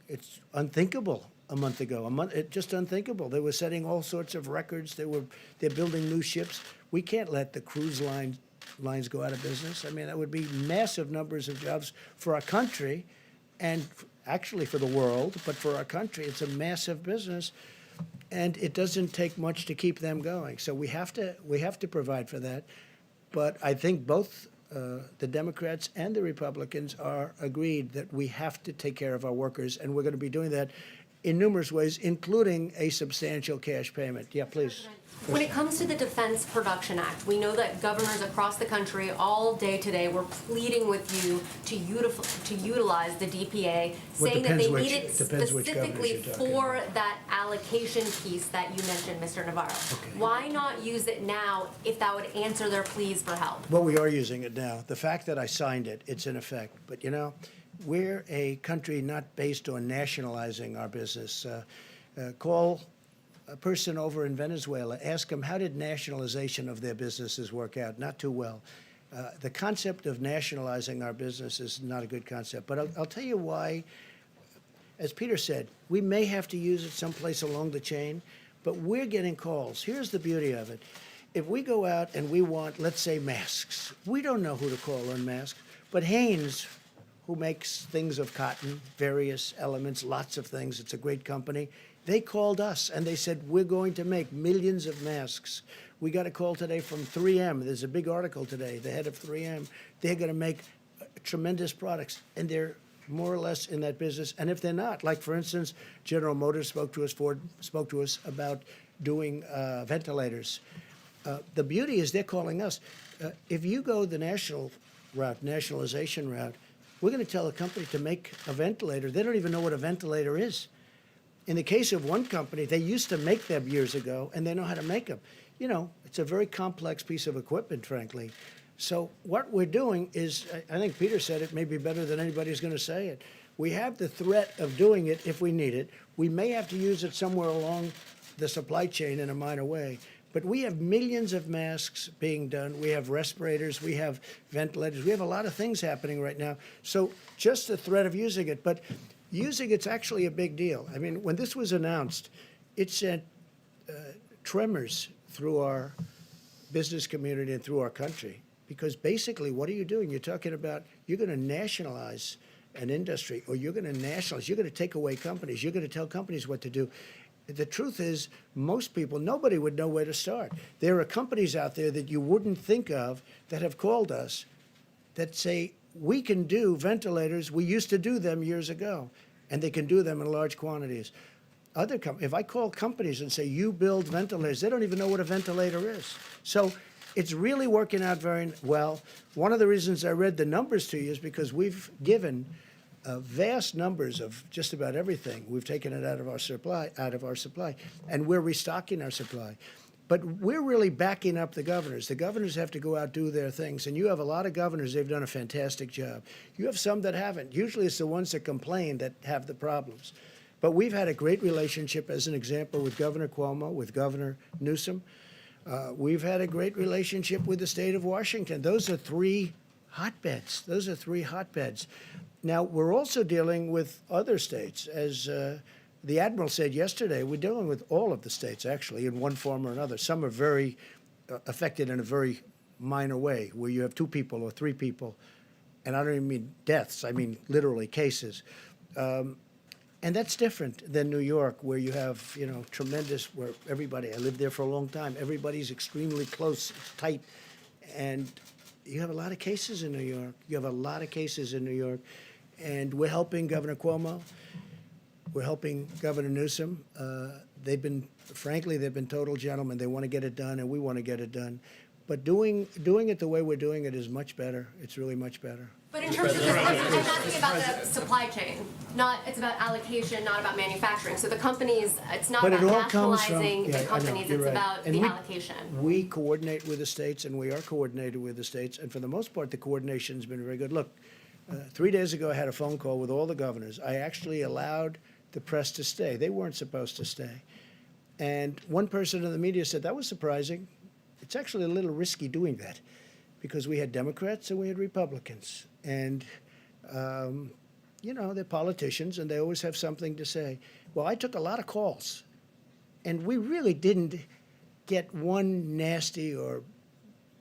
it's unthinkable a month ago. It's just unthinkable. They were setting all sorts of records. They're building new ships. We can't let the cruise lines go out of business. I mean, that would be massive numbers of jobs for our country, and actually for the world, but for our country, it's a massive business, and it doesn't take much to keep them going. So we have to provide for that. But I think both the Democrats and the Republicans are agreed that we have to take care of our workers, and we're going to be doing that in numerous ways, including a substantial cash payment. Yeah, please. When it comes to the Defense Production Act, we know that governors across the country all day today were pleading with you to utilize the DPA, saying that they need it specifically for that allocation piece that you mentioned, Mr. Navarro. Okay. Why not use it now if that would answer their pleas for help? Well, we are using it now. The fact that I signed it, it's in effect. But, we're a country not based on nationalizing our business. Call a person over in Venezuela, ask them how did nationalization of their businesses work out? Not too well. The concept of nationalizing our business is not a good concept. But I'll tell you why. As Peter said, we may have to use it someplace along the chain, but we're getting calls. Here's the beauty of it. If we go out and we want, let's say, masks, we don't know who to call on masks, but Hanes, who makes things of cotton, various elements, lots of things, it's a great company, they called us and they said, we're going to make millions of masks. We got a call today from 3M. There's a big article today, the head of 3M. They're going to make tremendous products, and they're more or less in that business. And if they're not, like, for instance, General Motors spoke to us, Ford spoke to us about doing ventilators. The beauty is they're calling us. If you go the national route, nationalization route, we're going to tell a company to make a ventilator. They don't even know what a ventilator is. In the case of one company, they used to make them years ago, and they know how to make them. It's a very complex piece of equipment, frankly. So what we're doing is, I think Peter said it maybe better than anybody's going to say it. We have the threat of doing it if we need it. We may have to use it somewhere along the supply chain in a minor way. But we have millions of masks being done. We have respirators. We have ventilators. We have a lot of things happening right now. So just the threat of using it. But using it's actually a big deal. I mean, when this was announced, it sent tremors through our business community and through our country. Because basically, what are you doing? You're talking about you're going to nationalize an industry, or you're going to nationalize. You're going to take away companies. You're going to tell companies what to do. The truth is, most people, nobody would know where to start. There are companies out there that you wouldn't think of that have called us that say, we can do ventilators. We used to do them years ago, and they can do them in large quantities. If I call companies and say, you build ventilators, they don't even know what a ventilator is. So it's really working out very well. One of the reasons I read the numbers to you is because we've given vast numbers of just about everything. We've taken it out of our supply, and we're restocking our supply. But we're really backing up the governors. The governors have to go out, do their things. And you have a lot of governors, they've done a fantastic job. You have some that haven't. Usually it's the ones that complain that have the problems. But we've had a great relationship, as an example, with Governor Cuomo, with Governor Newsom. We've had a great relationship with the state of Washington. Those are three hotbeds. Now, we're also dealing with other states. As the Admiral said yesterday, we're dealing with all of the states, actually, in one form or another. Some are very affected in a very minor way, where you have 2 people or 3 people, and I don't even mean deaths, I mean literally cases. And that's different than New York, where you have, tremendous, where everybody, I lived there for a long time, everybody's extremely close, tight, and you have a lot of cases in New York. And we're helping Governor Cuomo. We're helping Governor Newsom. They've been total gentlemen. They want to get it done, and we want to get it done. But doing it the way we're doing it is much better. It's really much better. But in terms of the, I'm asking about the supply chain. It's about allocation, not about manufacturing. So the companies, it's not But about it all comes from, nationalizing the I know, companies, you're it's right. about And the allocation. We coordinate with the states, and we are coordinated with the states, and for the most part, the coordination's been very good. Look, 3 days ago, I had a phone call with all the governors. I actually allowed the press to stay. They weren't supposed to stay. And one person in the media said, that was surprising. It's actually a little risky doing that, because we had Democrats and we had Republicans. And, they're politicians, and they always have something to say. Well, I took a lot of calls, and we really didn't get one nasty or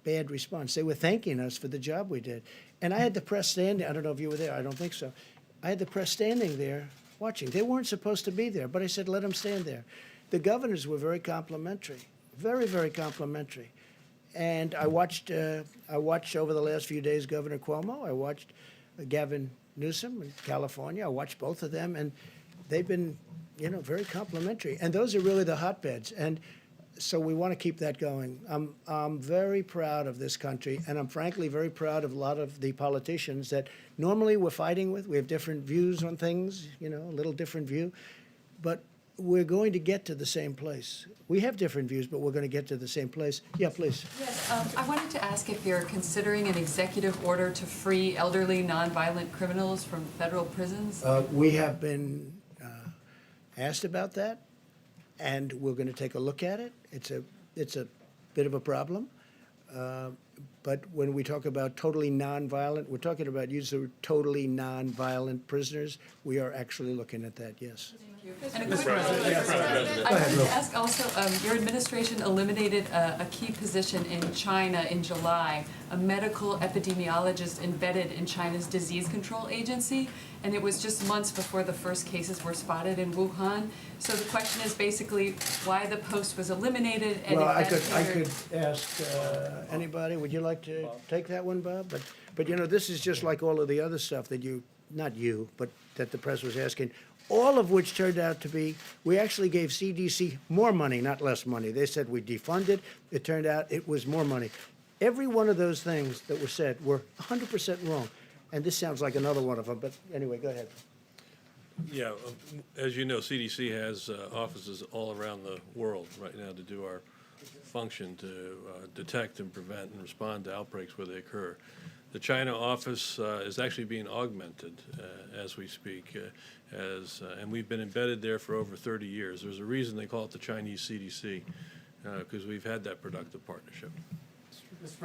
bad response. They were thanking us for the job we did. And I had the press standing. I don't know if you were there. I don't think so. I had the press standing there watching. They weren't supposed to be there, but I said, let them stand there. The governors were very complimentary, very, very complimentary. And I watched over the last few days Governor Cuomo. I watched Gavin Newsom in California. I watched both of them, and they've been, very complimentary. And those are really the hotbeds. And so we want to keep that going. I'm very proud of this country, and I'm frankly very proud of a lot of the politicians that normally we're fighting with. We have different views on things, a little different view. But we're going to get to the same place. We have different views, but we're going to get to the same place. Yeah, please. Yes, I wanted to ask if you're considering an executive order to free elderly, nonviolent criminals from federal prisons? We have been asked about that, and we're going to take a look at it. It's a bit of a problem. But when we talk about totally nonviolent, we're talking about using totally nonviolent prisoners. We are actually looking at that, yes. And a quick I wanted to ask also, your administration eliminated a key position in China in July, a medical epidemiologist embedded in China's disease control agency, and it was just months before the first cases were spotted in Wuhan. So the question is basically why the post was eliminated and Well, I if that could ask anybody. Would you like to take that one, Bob? But this is just like all of the other stuff that but that the press was asking. All of which turned out to be, we actually gave CDC more money, not less money. They said we defunded. It turned out it was more money. Every one of those things that were said were 100% wrong. And this sounds like another one of them, but anyway, go ahead. Yeah, as you know, CDC has offices all around the world right now to do our function to detect and prevent and respond to outbreaks where they occur. The China office is actually being augmented as we speak, and we've been embedded there for over 30 years. There's a reason they call it the Chinese CDC, because we've had that productive partnership. Mr.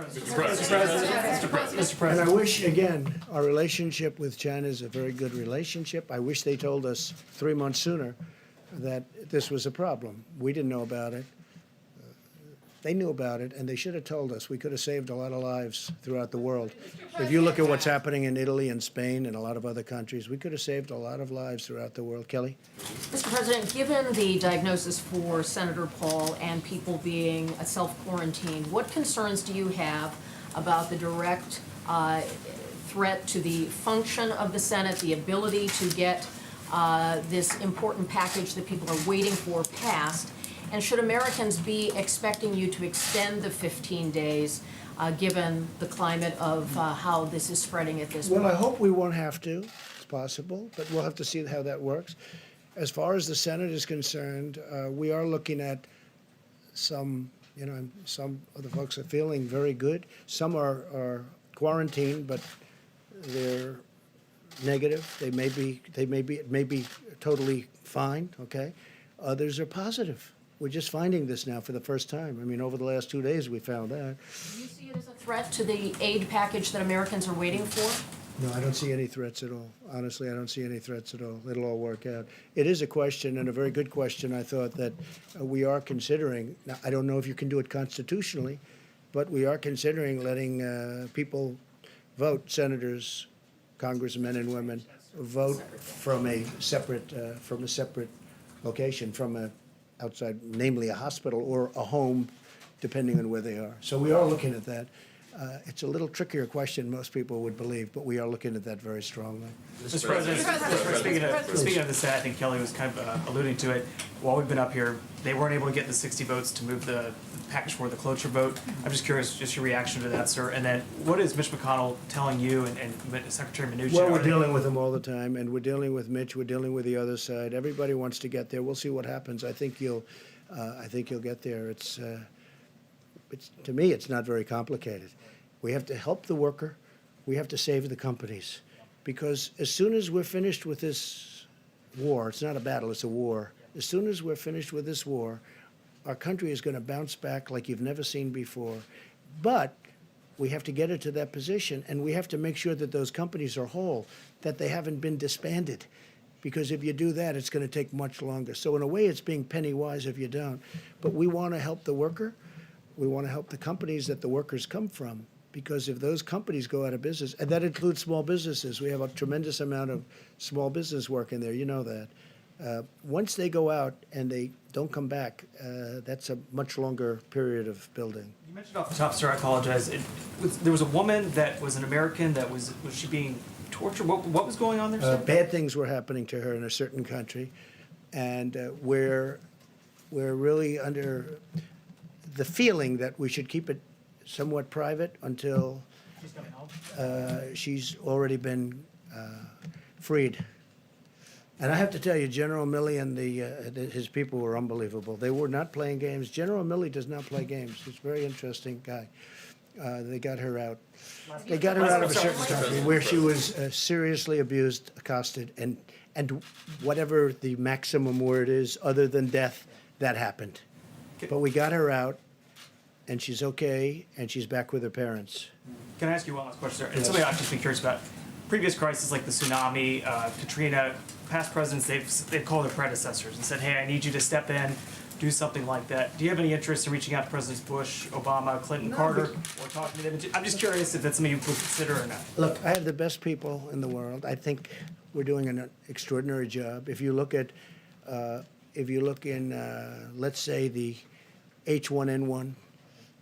President. And I wish, again, our relationship with China is a very good relationship. I wish they told us 3 months sooner that this was a problem. We didn't know about it. They knew about it, and they should have told us. We could have saved a lot of lives throughout the world. If you look at what's happening in Italy and Spain and a lot of other countries, we could have saved a lot of lives throughout the world. Kelly? Mr. President, given the diagnosis for Senator Paul and people being self-quarantined, what concerns do you have about the direct threat to the function of the Senate, the ability to get this important package that people are waiting for passed? And should Americans be expecting you to extend the 15 days, given the climate of how this is spreading at this point? Well, I hope we won't have to. It's possible, but we'll have to see how that works. As far as the Senate is concerned, we are looking at some of the folks are feeling very good. Some are quarantined, but they're negative. It may be totally fine, okay? Others are positive. We're just finding this now for the first time. I mean, over the last 2 days, we found that. Do you see it as a threat to the aid package that Americans are waiting for? No, I don't see any threats at all. Honestly, I don't see any threats at all. It'll all work out. It is a question, and a very good question, I thought, that we are considering. Now, I don't know if you can do it constitutionally, but we are considering letting people vote, senators, congressmen and women, vote from a separate location, from a outside, namely a hospital or a home, depending on where they are. So we are looking at that. It's a little trickier question, most people would believe, but we are looking at that very strongly. Mr. President, speaking of the Senate, I think Kelly was kind of alluding to it. While we've been up here, they weren't able to get the 60 votes to move the package for the cloture vote. I'm just curious, just your reaction to that, sir. And then, what is Mitch McConnell telling you and Secretary Mnuchin? Well, we're dealing with them all the time, and we're dealing with Mitch. We're dealing with the other side. Everybody wants to get there. We'll see what happens. I think you'll get there. It's to me, it's not very complicated. We have to help the worker. We have to save the companies, because as soon as we're finished with this war, it's not a battle, it's a war. As soon as we're finished with this war, our country is going to bounce back like you've never seen before. But we have to get it to that position, and we have to make sure that those companies are whole, that they haven't been disbanded. Because if you do that, it's going to take much longer. So in a way, it's being penny wise if you don't. But we want to help the worker. We want to help the companies that the workers come from. Because if those companies go out of business, and that includes small businesses, we have a tremendous amount of small business work in there, you know that. Once they go out and they don't come back, that's a much longer period of building. You mentioned off the top, sir, I apologize. There was a woman that was an American that was she being tortured? What was going on there, sir? Bad things were happening to her in a certain country, and we're really under the feeling that we should keep it somewhat private until she's already been freed. And I have to tell you, General Milley and his people were unbelievable. They were not playing games. General Milley does not play games. He's a very interesting guy. They got her out. They got her out of a certain country where she was seriously abused, accosted, and whatever the maximum word is, other than death, that happened. But we got her out, and she's okay, and she's back with her parents. Can I ask you one last question, sir? It's something I've just been curious about. Previous crises like the tsunami, Katrina, past presidents, they've called their predecessors and said, hey, I need you to step in, do something like that. Do you have any interest in reaching out to Presidents Bush, Obama, Clinton, Carter, or talking to them? I'm just curious if that's something you would consider or not. Look, I have the best people in the world. I think we're doing an extraordinary job. If you look at, let's say, the H1N1,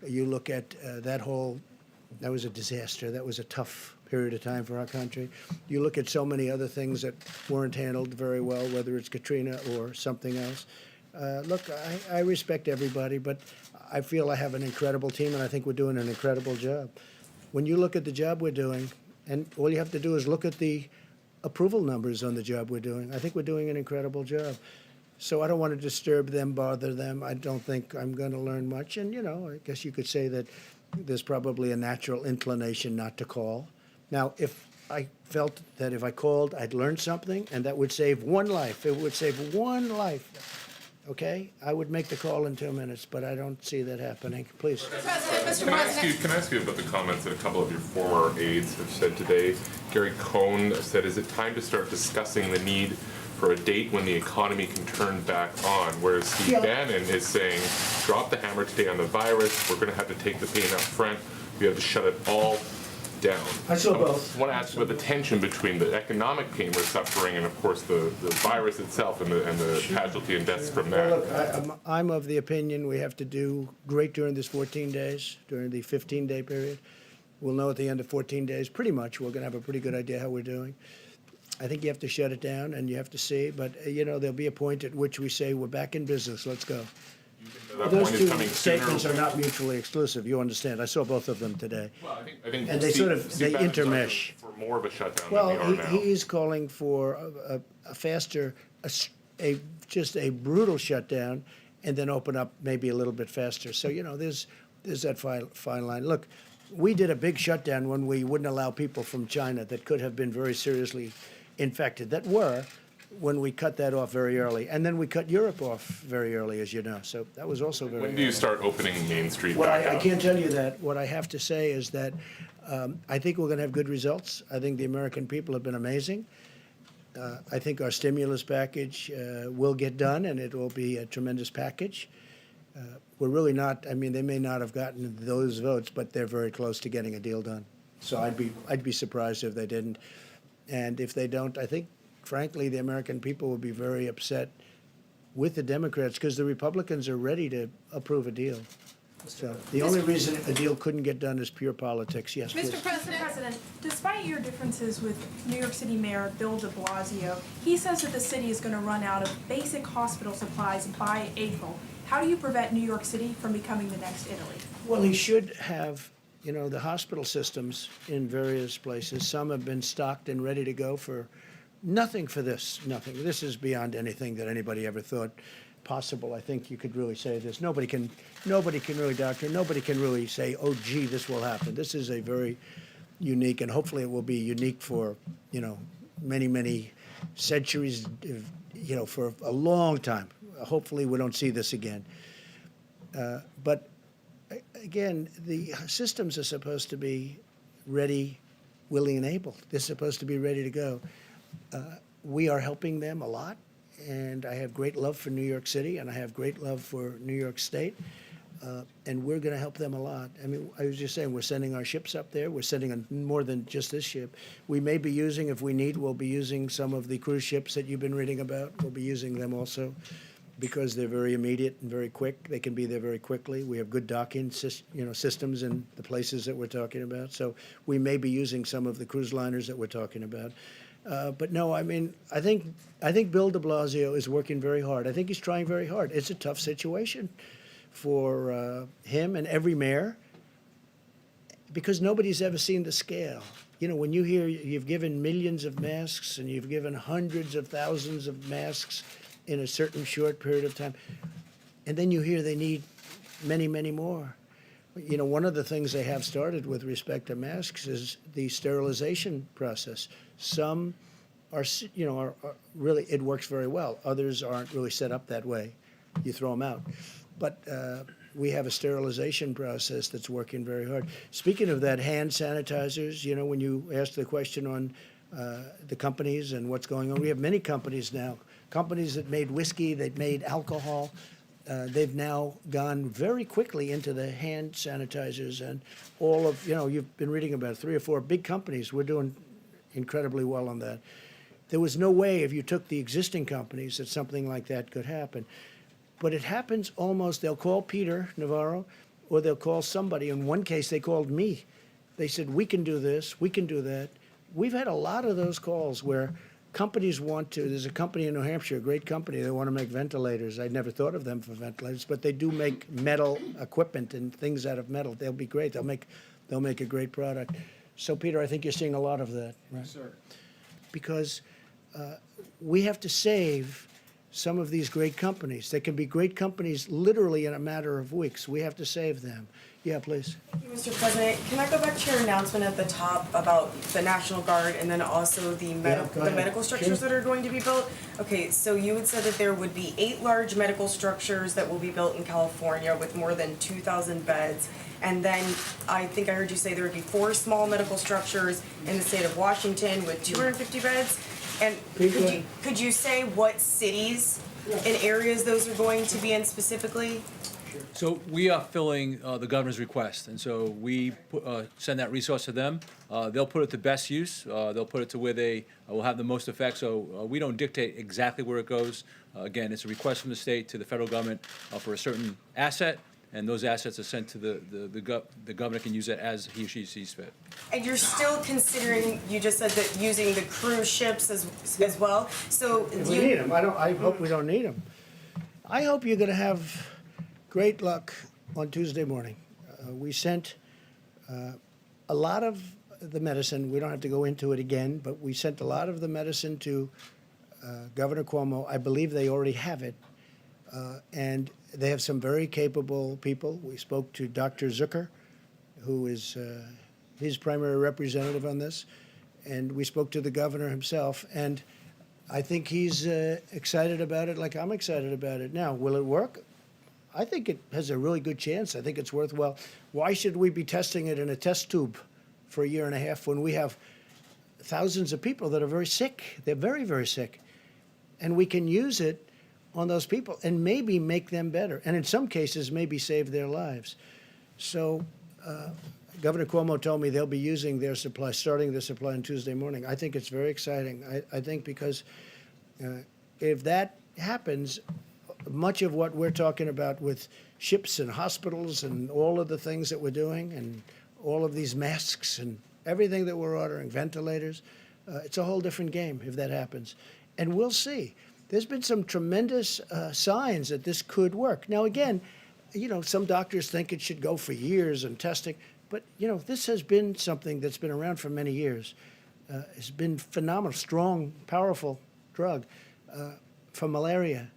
you look at that was a disaster. That was a tough period of time for our country. You look at so many other things that weren't handled very well, whether it's Katrina or something else. Look, I respect everybody, but I feel I have an incredible team, and I think we're doing an incredible job. When you look at the job we're doing, and all you have to do is look at the approval numbers on the job we're doing, I think we're doing an incredible job. So I don't want to disturb them, bother them. I don't think I'm going to learn much. And, I guess you could say that there's probably a natural inclination not to call. Now, if I felt that if I called, I'd learn something, and that would save one life, it would save one life, okay? I would make the call in 2 minutes, but I don't see that happening. Please. Can I ask you about the comments that a couple of your former aides have said today? Gary Cohn said, is it time to start discussing the need for a date when the economy can turn back on, whereas Steve Bannon is saying, drop the hammer today on the virus, we're going to have to take the pain up front, we have to shut it all down. I saw both. I want to ask you about the tension between the economic pain we're suffering and, of course, the virus itself and the casualty and deaths from that. Well, look, I'm of the opinion we have to do great during this 14 days, during the 15-day period. We'll know at the end of 14 days, pretty much, we're going to have a pretty good idea how we're doing. I think you have to shut it down and you have to see, but there'll be a point at which we say we're back in business. Let's go. You that those point two is coming sooner. statements are not mutually exclusive, you understand. I saw both of them today. Well, I think And they Steve- sort of- Steve they Bannon's arguing intermesh. for more of a shutdown Well, than we are now. he's calling for a faster, just a brutal shutdown, and then open up maybe a little bit faster. So, there's that fine line. Look, we did a big shutdown when we wouldn't allow people from China that could have been very seriously infected, when we cut that off very early. And then we cut Europe off very early, as you know. So that was also very When do you early. start opening Main Street Well, back I up? can't tell you that. What I have to say is that I think we're going to have good results. I think the American people have been amazing. I think our stimulus package will get done, and it will be a tremendous package. We're really not, I mean, they may not have gotten those votes, but they're very close to getting a deal done. So I'd be surprised if they didn't. And if they don't, I think, frankly, the American people will be very upset with the Democrats because the Republicans are ready to approve a deal. So the only reason a deal couldn't get done is pure politics. Yes, please. Mr. President, despite your differences with New York City Mayor Bill de Blasio, he says that the city is going to run out of basic hospital supplies by April. How do you prevent New York City from becoming the next Italy? Well, he should have, the hospital systems in various places. Some have been stocked and ready to go for nothing for this, nothing. This is beyond anything that anybody ever thought possible. I think you could really say this. Nobody can really doctor. Nobody can really say, oh, gee, this will happen. This is a very unique, and hopefully it will be unique for, many, many centuries, for a long time. Hopefully we don't see this again. But again, the systems are supposed to be ready, willing, and able. They're supposed to be ready to go. We are helping them a lot, and I have great love for New York City, and I have great love for New York State, and we're going to help them a lot. I mean, I was just saying, we're sending our ships up there. We're sending more than just this ship. We may be using, if we need, we'll be using some of the cruise ships that you've been reading about. We'll be using them also because they're very immediate and very quick. They can be there very quickly. We have good docking systems in the places that we're talking about. So we may be using some of the cruise liners that we're talking about. But no, I mean, I think Bill de Blasio is working very hard. I think he's trying very hard. It's a tough situation for him and every mayor because nobody's ever seen the scale. When you hear you've given millions of masks and you've given hundreds of thousands of masks in a certain short period of time, and then you hear they need many, many more. One of the things they have started with respect to masks is the sterilization process. Some are really, it works very well. Others aren't really set up that way. You throw them out. But we have a sterilization process that's working very hard. Speaking of that, hand sanitizers, when you asked the question on the companies and what's going on, we have many companies now. Companies that made whiskey, that made alcohol, they've now gone very quickly into the hand sanitizers and all of, you've been reading about 3 or 4 big companies. We're doing incredibly well on that. There was no way if you took the existing companies that something like that could happen. But it happens almost, they'll call Peter Navarro or they'll call somebody. In one case, they called me. They said, we can do this, we can do that. We've had a lot of those calls where companies want to, there's a company in New Hampshire, a great company, they want to make ventilators. I'd never thought of them for ventilators, but they do make metal equipment and things out of metal. They'll be great. They'll make a great product. So, Peter, I think you're seeing a lot of that, right? Yes, sir. Because we have to save some of these great companies. They can be great companies literally in a matter of weeks. We have to save them. Yeah, please. Thank you, Mr. President, can I go back to your announcement at the top about the National Guard and then also the medical structures that are going to be built? Okay, so you had said that there would be 8 large medical structures that will be built in California with more than 2,000 beds. And then I think I heard you say there would be 4 small medical structures in the state of Washington with 250 beds. And could you say what cities and areas those are going to be in specifically? So we are filling the governor's request, and so we send that resource to them. They'll put it to best use. They'll put it to where they will have the most effect. So we don't dictate exactly where it goes. Again, it's a request from the state to the federal government for a certain asset, and those assets are sent to the governor can use it as he or she sees fit. And you're still considering, you just said that using the cruise ships as well, so If we need them, I hope we don't need them. I hope you're going to have great luck on Tuesday morning. We sent a lot of the medicine. We don't have to go into it again, but we sent a lot of the medicine to Governor Cuomo. I believe they already have it. And they have some very capable people. We spoke to Dr. Zucker, who is his primary representative on this. And we spoke to the governor himself. And I think he's excited about it like I'm excited about it. Now, will it work? I think it has a really good chance. I think it's worthwhile. Why should we be testing it in a test tube for a year and a half when we have thousands of people that are very sick? They're very, very sick. And we can use it on those people and maybe make them better. And in some cases, maybe save their lives. So Governor Cuomo told me they'll be using their supply, starting the supply on Tuesday morning. I think it's very exciting. I think because if that happens, much of what we're talking about with ships and hospitals and all of the things that we're doing and all of these masks and everything that we're ordering, ventilators, it's a whole different game if that happens. And we'll see. There's been some tremendous signs that this could work. Now, again, some doctors think it should go for years and testing. But, this has been something that's been around for many years. It's been phenomenal, strong, powerful drug for malaria.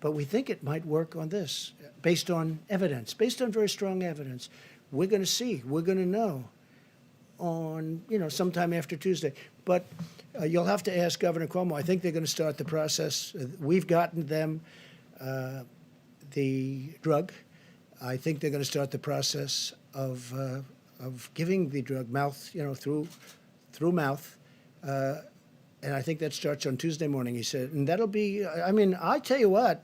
But we think it might work on this based on evidence, based on very strong evidence. We're going to see. We're going to know on, sometime after Tuesday. But you'll have to ask Governor Cuomo. I think they're going to start the process. We've gotten them the drug. I think they're going to start the process of giving the drug through mouth. And I think that starts on Tuesday morning, he said. And that'll be, I tell you what,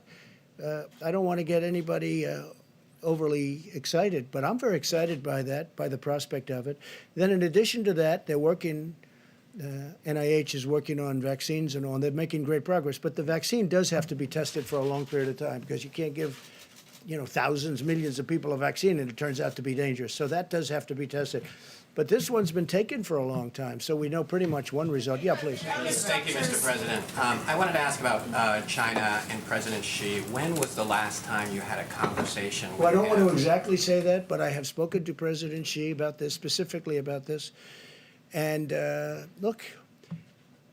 I don't want to get anybody overly excited, but I'm very excited by that, by the prospect of it. Then in addition to that, they're working, NIH is working on vaccines and all, and they're making great progress. But the vaccine does have to be tested for a long period of time because you can't give thousands, millions of people a vaccine and it turns out to be dangerous. So that does have to be tested. But this one's been taken for a long time, so we know pretty much one result. Yeah, please. Thank you, Mr. President. I wanted to ask about China and President Xi. When was the last time you had a conversation with him? Well, I don't want to exactly say that, but I have spoken to President Xi about this, specifically about this. And look,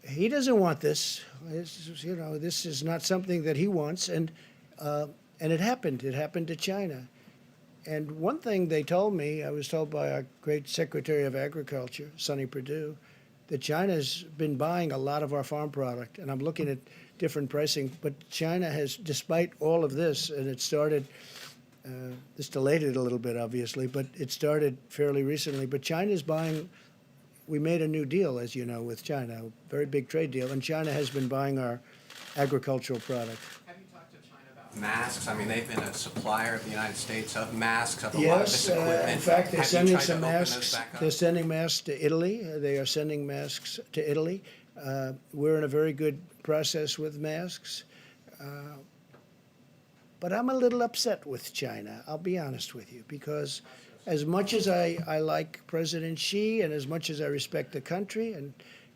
he doesn't want this. This is not something that he wants. And it happened. It happened to China. And one thing they told me, I was told by our great Secretary of Agriculture, Sonny Perdue, that China's been buying a lot of our farm product. And I'm looking at different pricing. But China has, despite all of this, and it started, this delayed it a little bit, obviously, but it started fairly recently. But China's buying, we made a new deal, as you know, with China, a very big trade deal. And China has been buying our agricultural product. Masks. I mean, they've been a supplier of the United States of masks, of a lot of this equipment. In fact, they're Have you sending tried to some open those masks. back up? They're sending masks to Italy. They are sending masks to Italy. We're in a very good process with masks. But I'm a little upset with China, I'll be honest with you, because as much as I like President Xi and as much as I respect the country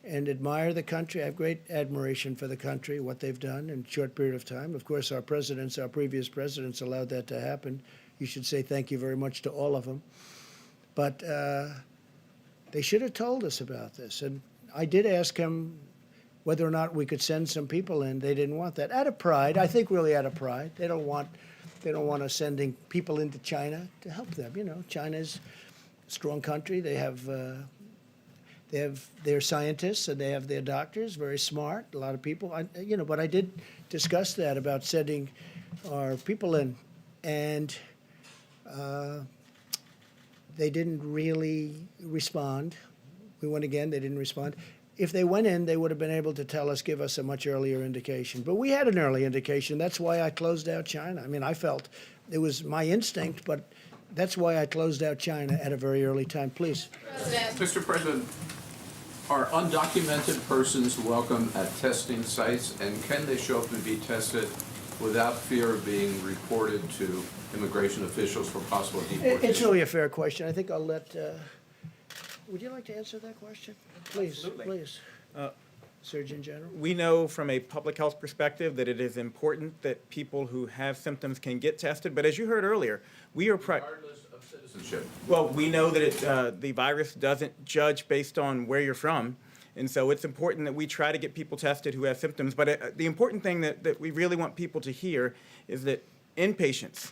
and admire the country. I have great admiration for the country, what they've done in a short period of time. Of course, our previous presidents allowed that to happen. You should say thank you very much to all of them. But they should have told us about this. And I did ask him whether or not we could send some people in. They didn't want that. Out of pride, I think really out of pride. They don't want us sending people into China to help them. China's a strong country. They have their scientists and they have their doctors, very smart, a lot of people. But I did discuss that about sending our people in, and they didn't really respond. We went again, they didn't respond. If they went in, they would have been able to give us a much earlier indication. But we had an early indication. That's why I closed out China. I felt it was my instinct, but that's why I closed out China at a very early time. Please. Mr. President, are undocumented persons welcome at testing sites, and can they show up and be tested without fear of being reported to immigration officials for possible deportation? It's really a fair question. I think I'll let, would you like to answer that question? Please, Absolutely. please. Surgeon General? We know from a public health perspective that it is important that people who have symptoms can get tested, but as you heard earlier, we are Regardless of citizenship. well, we know that the virus doesn't judge based on where you're from, and so it's important that we try to get people tested who have symptoms. But the important thing that we really want people to hear is that inpatients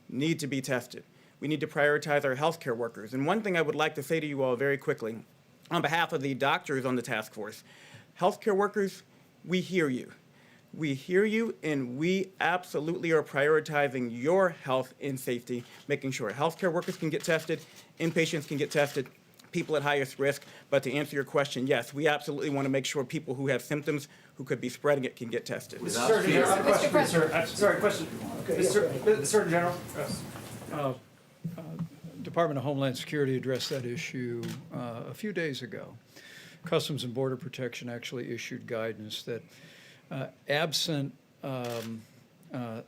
need to be tested. We need to prioritize our healthcare workers. And one thing I would like to say to you all very quickly, on behalf of the doctors on the task force, healthcare workers, we hear you. We hear you, and we absolutely are prioritizing your health and safety, making sure healthcare workers can get tested, inpatients can get tested, people at highest risk. But to answer your question, yes, we absolutely want to make sure people who have symptoms who could be spreading it can get tested. Mr. Surgeon General, I have a question for you, sir. Sorry, question. Mr. Surgeon General? Department of Homeland Security addressed that issue a few days ago. Customs and Border Protection actually issued guidance that absent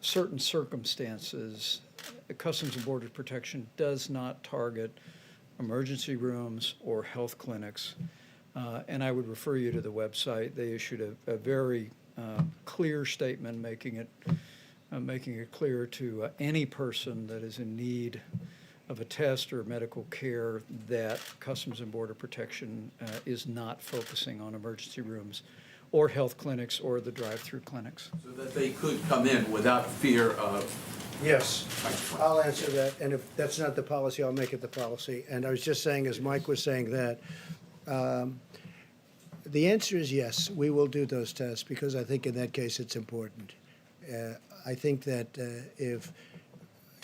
certain circumstances, Customs and Border Protection does not target emergency rooms or health clinics. And I would refer you to the website. They issued a very clear statement making it clear to any person that is in need of a test or medical care that Customs and Border Protection is not focusing on emergency rooms or health clinics or the drive-through clinics. So that they could come in without fear of. Yes, I'll answer that, and if that's not the policy, I'll make it the policy. And I was just saying, as Mike was saying that, the answer is yes, we will do those tests, because I think in that case it's important. I think that if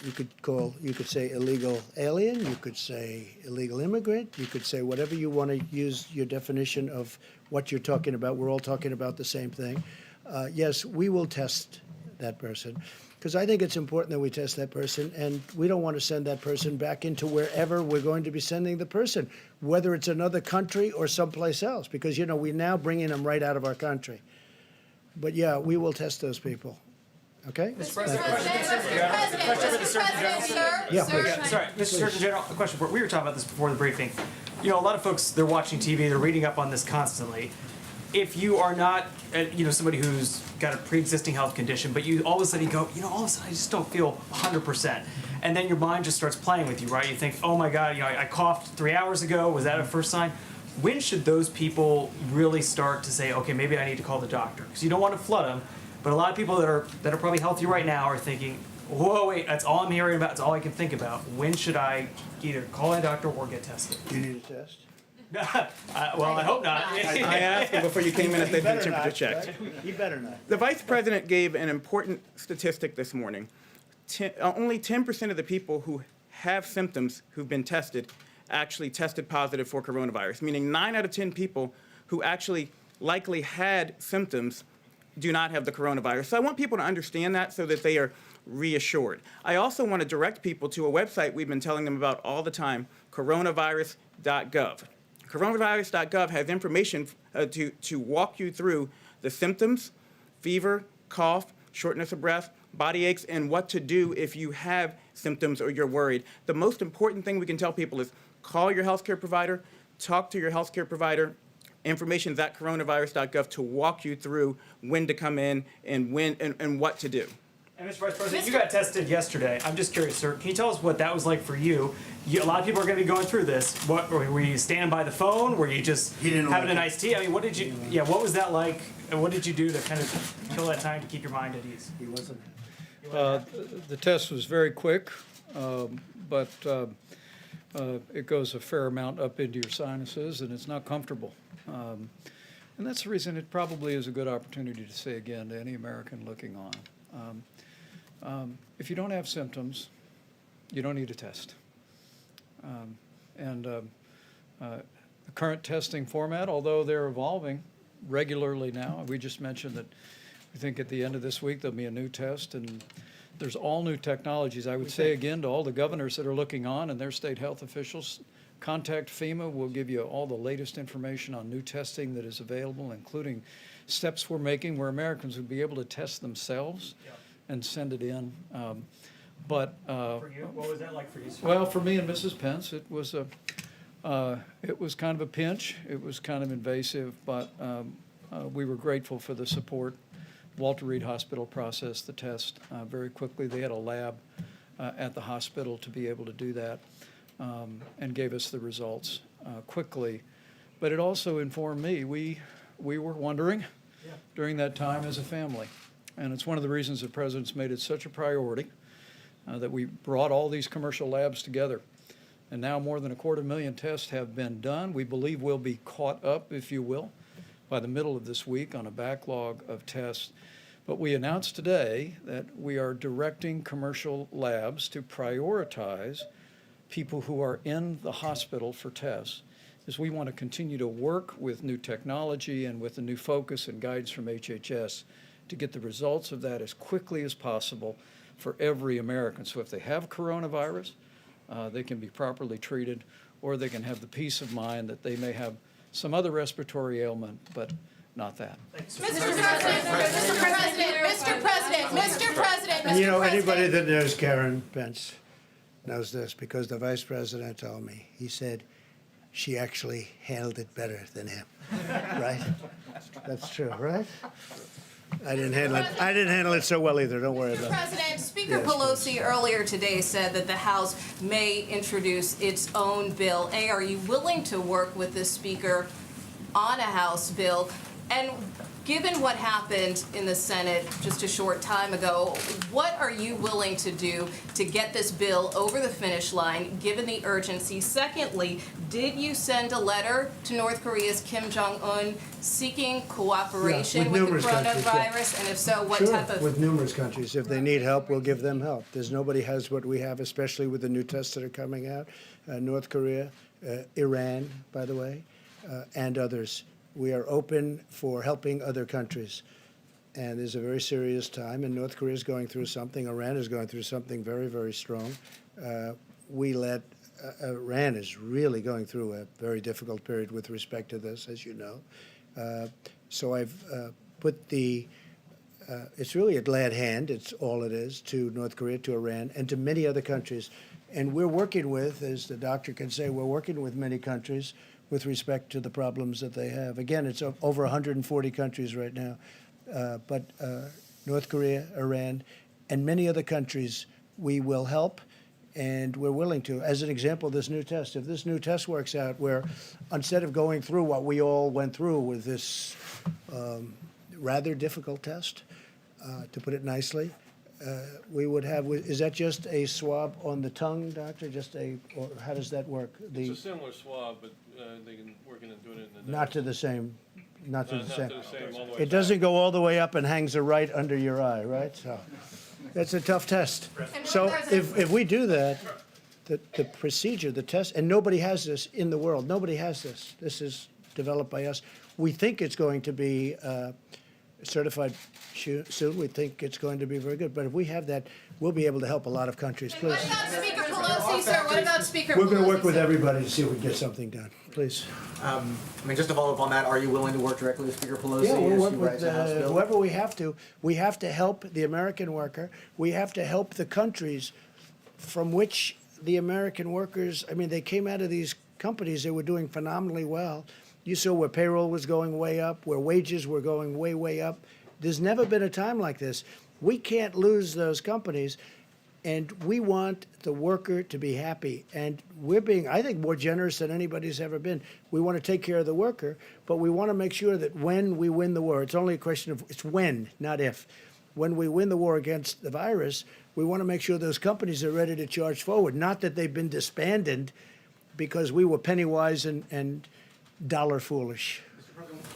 you could say illegal alien, you could say illegal immigrant, you could say whatever you want to use your definition of what you're talking about. We're all talking about the same thing. Yes, we will test that person, because I think it's important that we test that person, and we don't want to send that person back into wherever we're going to be sending the person, whether it's another country or someplace else, because, you know, we're now bringing them right out of our country. But yeah, we will test those people. Okay? Mr. President, question for the Surgeon General. Yeah, please. Sorry, Mr. Surgeon General, a question for, we were talking about this before the briefing. You know, a lot of folks, they're watching TV, they're reading up on this constantly. If you are not, you know, somebody who's got a pre-existing health condition, but you all of a sudden you go, you know, all of a sudden I just don't feel 100%. And then your mind just starts playing with you, right? You think, oh my God, you know, I coughed 3 hours ago, was that a first sign? When should those people really start to say, okay, maybe I need to call the doctor? Because you don't want to flood them. But a lot of people that are probably healthy right now are thinking, whoa, wait, that's all I'm hearing about, that's all I can think about. When should I either call a doctor or get tested? You need a test? Well, I hope not. I asked him before you came in if they'd been temperature checked. You better not. The Vice President gave an important statistic this morning. Only 10% of the people who have symptoms who've been tested actually tested positive for coronavirus, meaning 9 out of 10 people who actually likely had symptoms do not have the coronavirus. So I want people to understand that so that they are reassured. I also want to direct people to a website we've been telling them about all the time, coronavirus.gov. Coronavirus.gov has information to walk you through the symptoms, fever, cough, shortness of breath, body aches, and what to do if you have symptoms or you're worried. The most important thing we can tell people is call your healthcare provider, talk to your healthcare provider. Information is at coronavirus.gov to walk you through when to come in and when and what to do. And Mr. Vice President, you got tested yesterday. I'm just curious, sir. Can you tell us what that was like for you? A lot of people are going to be going through this. What were you standing by the phone? Were you just having a nice tea? I mean, what did you? Yeah, what was that like? And what did you do to kind of kill that time to keep your mind at ease? He wasn't. The test was very quick, but it goes a fair amount up into your sinuses, and it's not comfortable. And that's the reason it probably is a good opportunity to say again to any American looking on. If you don't have symptoms, you don't need a test. The current testing format, although they're evolving regularly now, we just mentioned that we think at the end of this week there'll be a new test, and there's all new technologies. I would say again to all the governors that are looking on and their state health officials, contact FEMA. We'll give you all the latest information on new testing that is available, including steps we're making where Americans would be able to test themselves and send it in. For you, what was that like for you, sir? Well, for me and Mrs. Pence, it was kind of a pinch. It was kind of invasive, but we were grateful for the support. Walter Reed Hospital processed the test very quickly. They had a lab at the hospital to be able to do that, and gave us the results quickly. But it also informed me. We were wondering during that time as a family. And it's one of the reasons the President's made it such a priority that we brought all these commercial labs together. And now more than 250,000 tests have been done. We believe we'll be caught up, if you will, by the middle of this week on a backlog of tests. But we announced today that we are directing commercial labs to prioritize people who are in the hospital for tests, as we want to continue to work with new technology and with the new focus and guidance from HHS to get the results of that as quickly as possible for every American. So if they have coronavirus, they can be properly treated, or they can have the peace of mind that they may have some other respiratory ailment, but not that. Mr. President. And you know, anybody that knows Karen Pence knows this, because the Vice President told me. He said she actually handled it better than him, right? That's true, right? I didn't handle it so well either. Don't worry about it. President, Speaker Yes, Pelosi earlier today said that the House may introduce its own bill. A, are you willing to work with the Speaker on a House bill? And given what happened in the Senate just a short time ago, what are you willing to do to get this bill over the finish line, given the urgency? Secondly, did you send a letter to North Korea's Kim Jong-un seeking cooperation with the coronavirus? And if so, what type of... With numerous countries. If they need help, we'll give them help. There's nobody has what we have, especially with the new tests that are coming out. North Korea, Iran, by the way, and others. We are open for helping other countries. And there's a very serious time, and North Korea is going through something. Iran is going through something very, very strong. Iran is really going through a very difficult period with respect to this, as you know. So I've put it's really a glad hand, it's all it is, to North Korea, to Iran, and to many other countries. And we're working with, as the doctor can say, we're working with many countries with respect to the problems that they have. Again, it's over 140 countries right now. But North Korea, Iran, and many other countries, we will help, and we're willing to. As an example, this new test. If this new test works out, where instead of going through what we all went through with this rather difficult test, to put it nicely, we would have, is that just a swab on the tongue, doctor? Or how does that work? It's a similar swab, but they can work in and doing it in the nose. Not to the same. Not to the same all the way It doesn't go all the way up and hangs right under your eye, right? So that's a tough test. So if we do that, the procedure, the test, and nobody has this in the world. Nobody has this. This is developed by us. We think it's going to be certified soon. We think it's going to be very good. But if we have that, we'll be able to help a lot of countries. Please. What about Speaker Pelosi, sir? What about Speaker Pelosi? We're going to work with everybody to see if we can get something done. Please. I mean, just to follow up on that, are you willing to work directly with Speaker Pelosi? Yeah, we'll as work she with writes a House bill? whoever we have to. We have to help the American worker. We have to help the countries from which the American workers, I mean, they came out of these companies, they were doing phenomenally well. You saw where payroll was going way up, where wages were going way, way up. There's never been a time like this. We can't lose those companies, and we want the worker to be happy. And we're being, I think, more generous than anybody's ever been. We want to take care of the worker, but we want to make sure that when we win the war, it's only a question of, it's when, not if. When we win the war against the virus, we want to make sure those companies are ready to charge forward, not that they've been disbanded because we were penny wise and dollar foolish.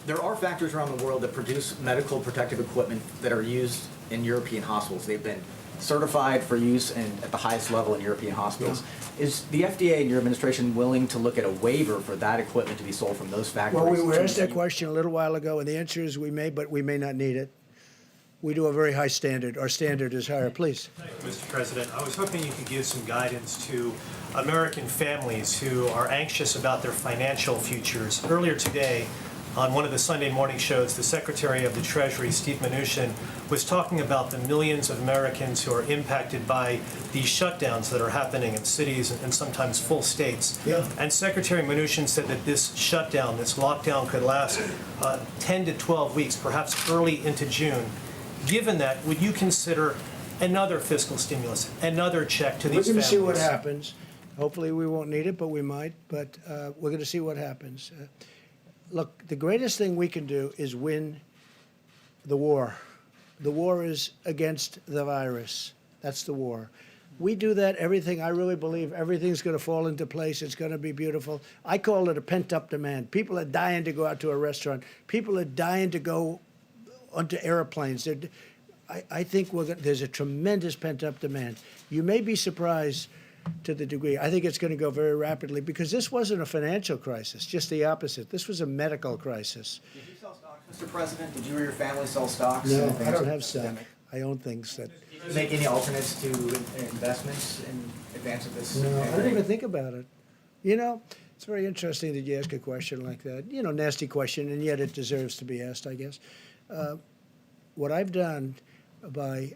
There are factories around the world that produce medical protective equipment that are used in European hospitals. They've been certified for use at the highest level in European hospitals. Is the FDA and your administration willing to look at a waiver for that equipment to be sold from those factories? Well, we were asked that question a little while ago, and the answer is we may, but we may not need it. We do a very high standard. Our standard is higher. Please. Thank you, Mr. President. I was hoping you could give some guidance to American families who are anxious about their financial futures. Earlier today, on one of the Sunday morning shows, the Secretary of the Treasury, Steve Mnuchin, was talking about the millions of Americans who are impacted by these shutdowns that are happening in cities and sometimes full states. Yeah. And Secretary Mnuchin said that this shutdown, this lockdown could last 10 to 12 weeks, perhaps early into June. Given that, would you consider another fiscal stimulus, another check to these families? We're going to see what happens. Hopefully we won't need it, but we might. But we're going to see what happens. Look, the greatest thing we can do is win the war. The war is against the virus. That's the war. We do that, everything, I really believe everything's going to fall into place. It's going to be beautiful. I call it a pent-up demand. People are dying to go out to a restaurant. People are dying to go onto airplanes. I think there's a tremendous pent-up demand. You may be surprised to the degree. I think it's going to go very rapidly because this wasn't a financial crisis, just the opposite. This was a medical crisis. Did you sell stocks, Mr. President? Did you or your family sell stocks? No, in I don't advance have of the stock. pandemic? I own things that. Did you make any alternates to investments in advance of this? No, I pandemic? don't even think about it. You know, it's very interesting that you ask a question like that. You know, nasty question, and yet it deserves to be asked, I guess. What I've done by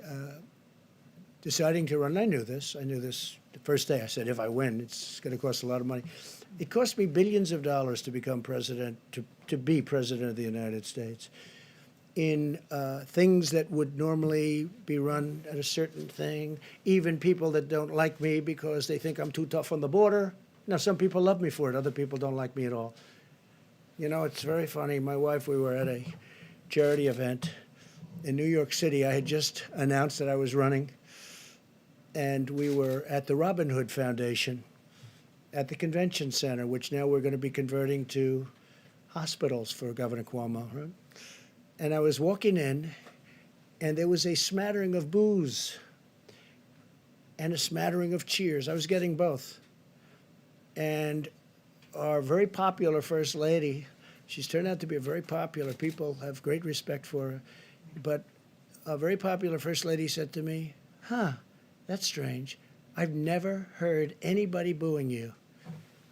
deciding to run, I knew this the first day. I said, if I win, it's going to cost a lot of money. It cost me billions of dollars to become president, to be president of the United States. In things that would normally be run at a certain thing, even people that don't like me because they think I'm too tough on the border. Now, some people love me for it. Other people don't like me at all. You know, it's very funny. My wife, we were at a charity event in New York City. I had just announced that I was running, and we were at the Robin Hood Foundation at the convention center, which now we're going to be converting to hospitals for Governor Cuomo, right? And I was walking in, and there was a smattering of boos and a smattering of cheers. I was getting both. And our very popular First Lady, she's turned out to be a very popular, people have great respect for her, but a very popular First Lady said to me, that's strange. I've never heard anybody booing you.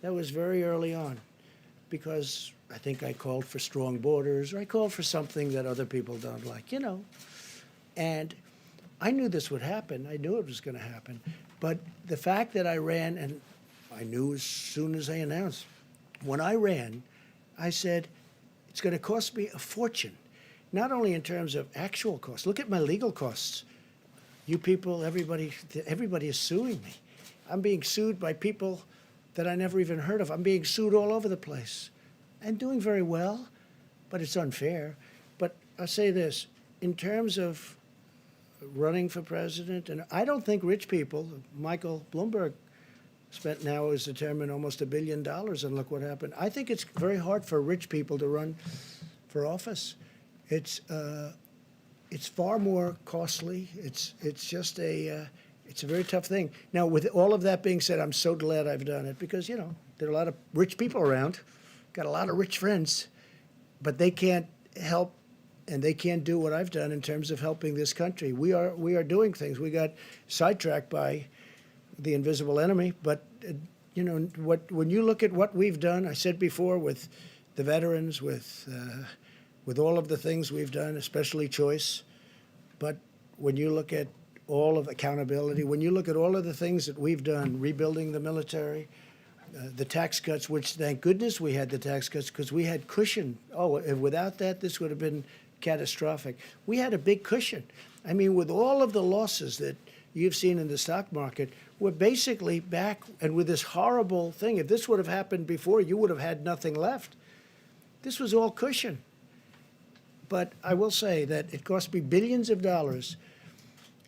That was very early on, because I think I called for strong borders, or I called for something that other people don't like, you know. And I knew this would happen. I knew it was going to happen. But the fact that I ran, and I knew as soon as I announced, when I ran, I said, it's going to cost me a fortune, not only in terms of actual costs. Look at my legal costs. You people, everybody is suing me. I'm being sued by people that I never even heard of. I'm being sued all over the place. I'm doing very well, but it's unfair. But I'll say this, in terms of running for president, and I don't think rich people, Michael Bloomberg spent now is determined almost $1 billion, and look what happened. I think it's very hard for rich people to run for office. It's far more costly. It's just it's a very tough thing. Now, with all of that being said, I'm so glad I've done it because, you know, there are a lot of rich people around, got a lot of rich friends, but they can't help and they can't do what I've done in terms of helping this country. We are doing things. We got sidetracked by the invisible enemy, but you know when you look at what we've done, I said before with the veterans, with all of the things we've done, especially choice, but when you look at all of accountability, when you look at all of the things that we've done, rebuilding the military, the tax cuts, which thank goodness we had the tax cuts because we had cushion. Oh, without that, this would have been catastrophic. We had a big cushion. I mean, with all of the losses that you've seen in the stock market, we're basically back, and with this horrible thing, if this would have happened before, you would have had nothing left. This was all cushion. But I will say that it cost me billions of dollars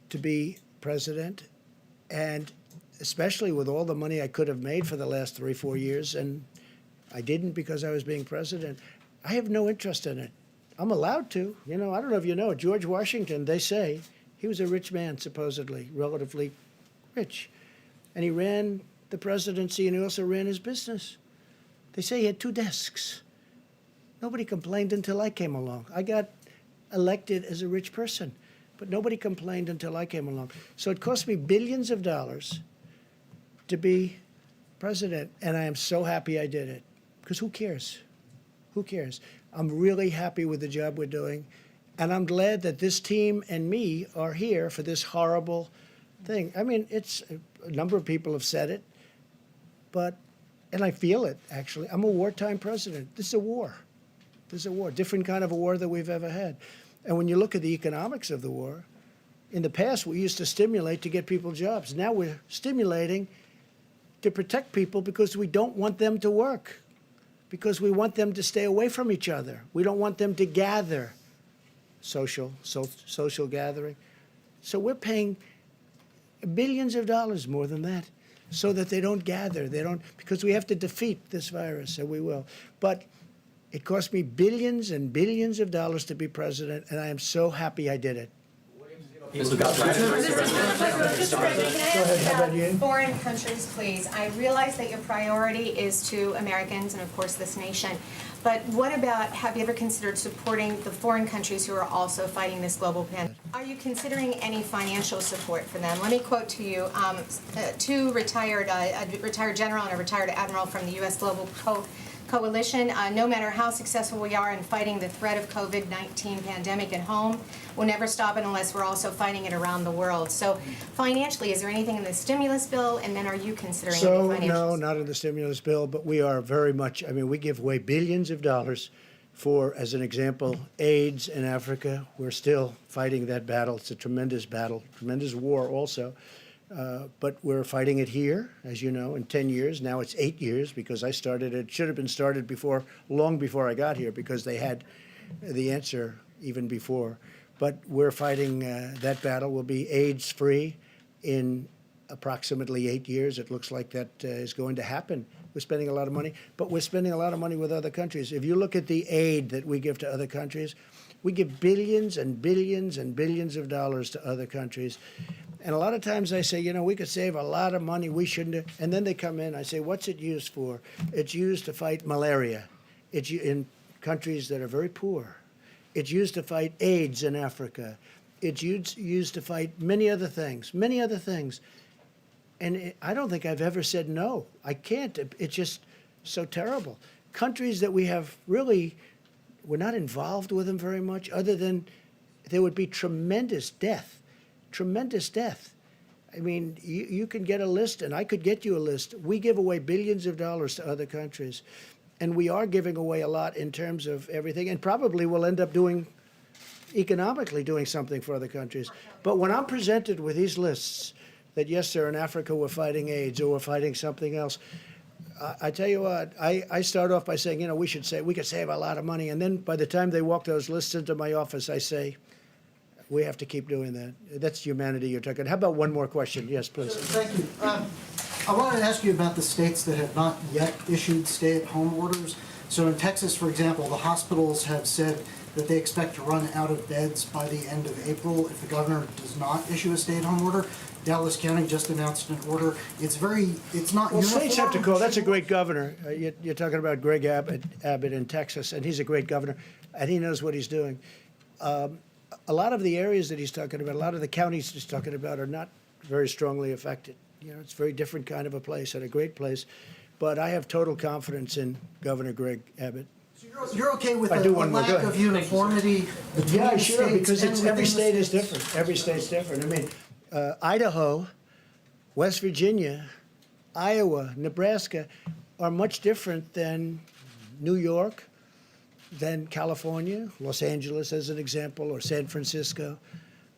to be president, and especially with all the money I could have made for the last 3-4 years, and I didn't because I was being president. I have no interest in it. I'm allowed to. You know, I don't know if you know, George Washington, they say, he was a rich man, supposedly, relatively rich. And he ran the presidency, and he also ran his business. They say he had 2 desks. Nobody complained until I came along. I got elected as a rich person, but nobody complained until I came along. So it cost me billions of dollars to be president, and I am so happy I did it. Because who cares? Who cares? I'm really happy with the job we're doing. And I'm glad that this team and me are here for this horrible thing. I mean, it's a number of people have said it, and I feel it, actually. I'm a wartime president. This is a war. This is a war, different kind of a war than we've ever had. And when you look at the economics of the war, in the past, we used to stimulate to get people jobs. Now we're stimulating to protect people because we don't want them to work, because we want them to stay away from each other. We don't want them to gather, social gathering. So we're paying billions of dollars more than that so that they don't gather. Because we have to defeat this virus, and we will. But it cost me billions and billions of dollars to be president, and I am so happy I did it. Mr. President, can I ask about foreign countries, please? I realize that your priority is to Americans and, of course, this nation. But what about, have you ever considered supporting the foreign countries who are also fighting this global pandemic? Are you considering any financial support for them? Let me quote to you two retired, a retired general and a retired admiral from the U.S. Global Coalition. No matter how successful we are in fighting the threat of COVID-19 pandemic at home, we'll never stop it unless we're also fighting it around the world. So financially, is there anything in the stimulus bill? And then are you considering any financial No, not in the stimulus bill, but we are very much, I mean, we give away billions of dollars for, as an example, AIDS in Africa. We're still fighting that battle. It's a tremendous battle, tremendous war also. But we're fighting it here, as you know, in 10 years. Now it's 8 years because I started it. Should have been started before, long before I got here, because they had the answer even before. But we're fighting that battle. We'll be AIDS-free in approximately 8 years. It looks like that is going to happen. We're spending a lot of money, but we're spending a lot of money with other countries. If you look at the aid that we give to other countries, we give billions and billions and billions of dollars to other countries. And a lot of times I say, you know, we could save a lot of money. We shouldn't have. And then they come in. I say, what's it used for? It's used to fight malaria. It's in countries that are very poor. It's used to fight AIDS in Africa. It's used to fight many other things, many other things. And I don't think I've ever said no. I can't. It's just so terrible. Countries that we have really, we're not involved with them very much, other than there would be tremendous death. Tremendous death. I mean, you can get a list, and I could get you a list. We give away billions of dollars to other countries, and we are giving away a lot in terms of everything, and probably we'll end up economically doing something for other countries. But when I'm presented with these lists that, yes, sir, in Africa we're fighting AIDS or we're fighting something else, I tell you what, I start off by saying, you know, we could save a lot of money, and then by the time they walk those lists into my office, I say, we have to keep doing that. That's humanity you're talking. How about one more question? Yes, please. Thank you. I wanted to ask you about the states that have not yet issued stay-at-home orders. So in Texas, for example, the hospitals have said that they expect to run out of beds by the end of April if the governor does not issue a stay-at-home order. Dallas County just announced an order. It's not well, uniform. States have to call. That's a great governor. You're talking about Greg Abbott in Texas, and he's a great governor, and he knows what he's doing. A lot of the areas that he's talking about, a lot of the counties he's talking about are not very strongly affected. You know, it's a very different kind of a place and a great place. But I have total confidence in Governor Greg Abbott. So you're okay with the lack of uniformity between yeah, sure, states because and every within state the is states? different. Every state's different. I mean, Idaho, West Virginia, Iowa, Nebraska are much different than New York, than California, Los Angeles as an example, or San Francisco.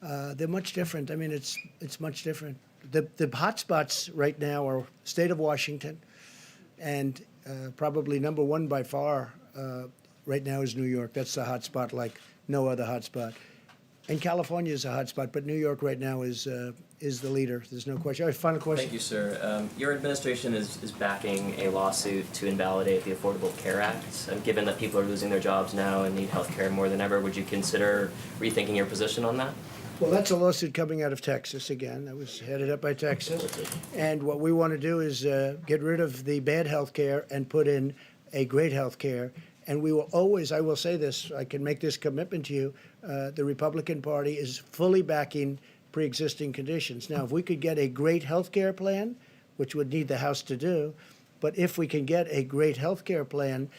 They're much different. I mean, it's much different. The hot spots right now are state of Washington, and probably number one by far right now is New York. That's the hot spot like no other hot spot. And California is a hot spot, but New York right now is the leader. There's no question. All right, final question. Thank you, sir. Your administration is backing a lawsuit to invalidate the Affordable Care Act. Given that people are losing their jobs now and need health care more than ever, would you consider rethinking your position on that? Well, that's a lawsuit coming out of Texas again. That was headed up by Texas. And what we want to do is get rid of the bad health care and put in a great health care. And we will always, I will say this, I can make this commitment to you, the Republican Party is fully backing pre-existing conditions. Now, if we could get a great health care plan, which would need the House to do, but if we can get a great health care plan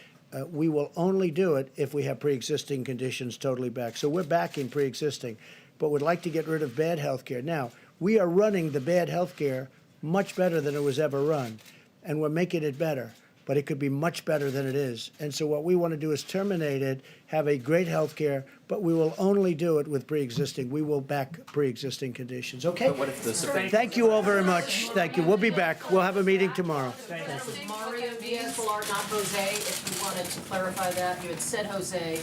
we will only do it if we have pre-existing conditions totally back. So we're backing pre-existing, but would like to get rid of bad health care. Now, we are running the bad health care much better than it was ever run, and we're making it better, but it could be much better than it is. And so what we want to do is terminate it, have a great health care, but we will only do it with pre-existing. We will back pre-existing conditions, okay? But what if the Supreme- Thank you all very much. Thank you. We'll be back. We'll have a meeting tomorrow. Mario Diaz-Pilar, not Jose, if you wanted to clarify that, you had said Jose.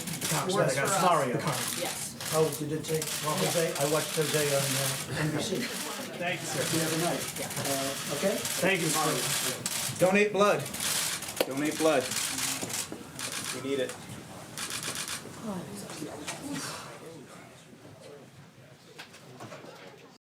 Works for us. Mario. Yes. Oh, you did take Jose? I watched Jose on NBC. Thank you, sir. The other night. Okay? Thank you, Mr. Donate blood. Donate blood. We need it.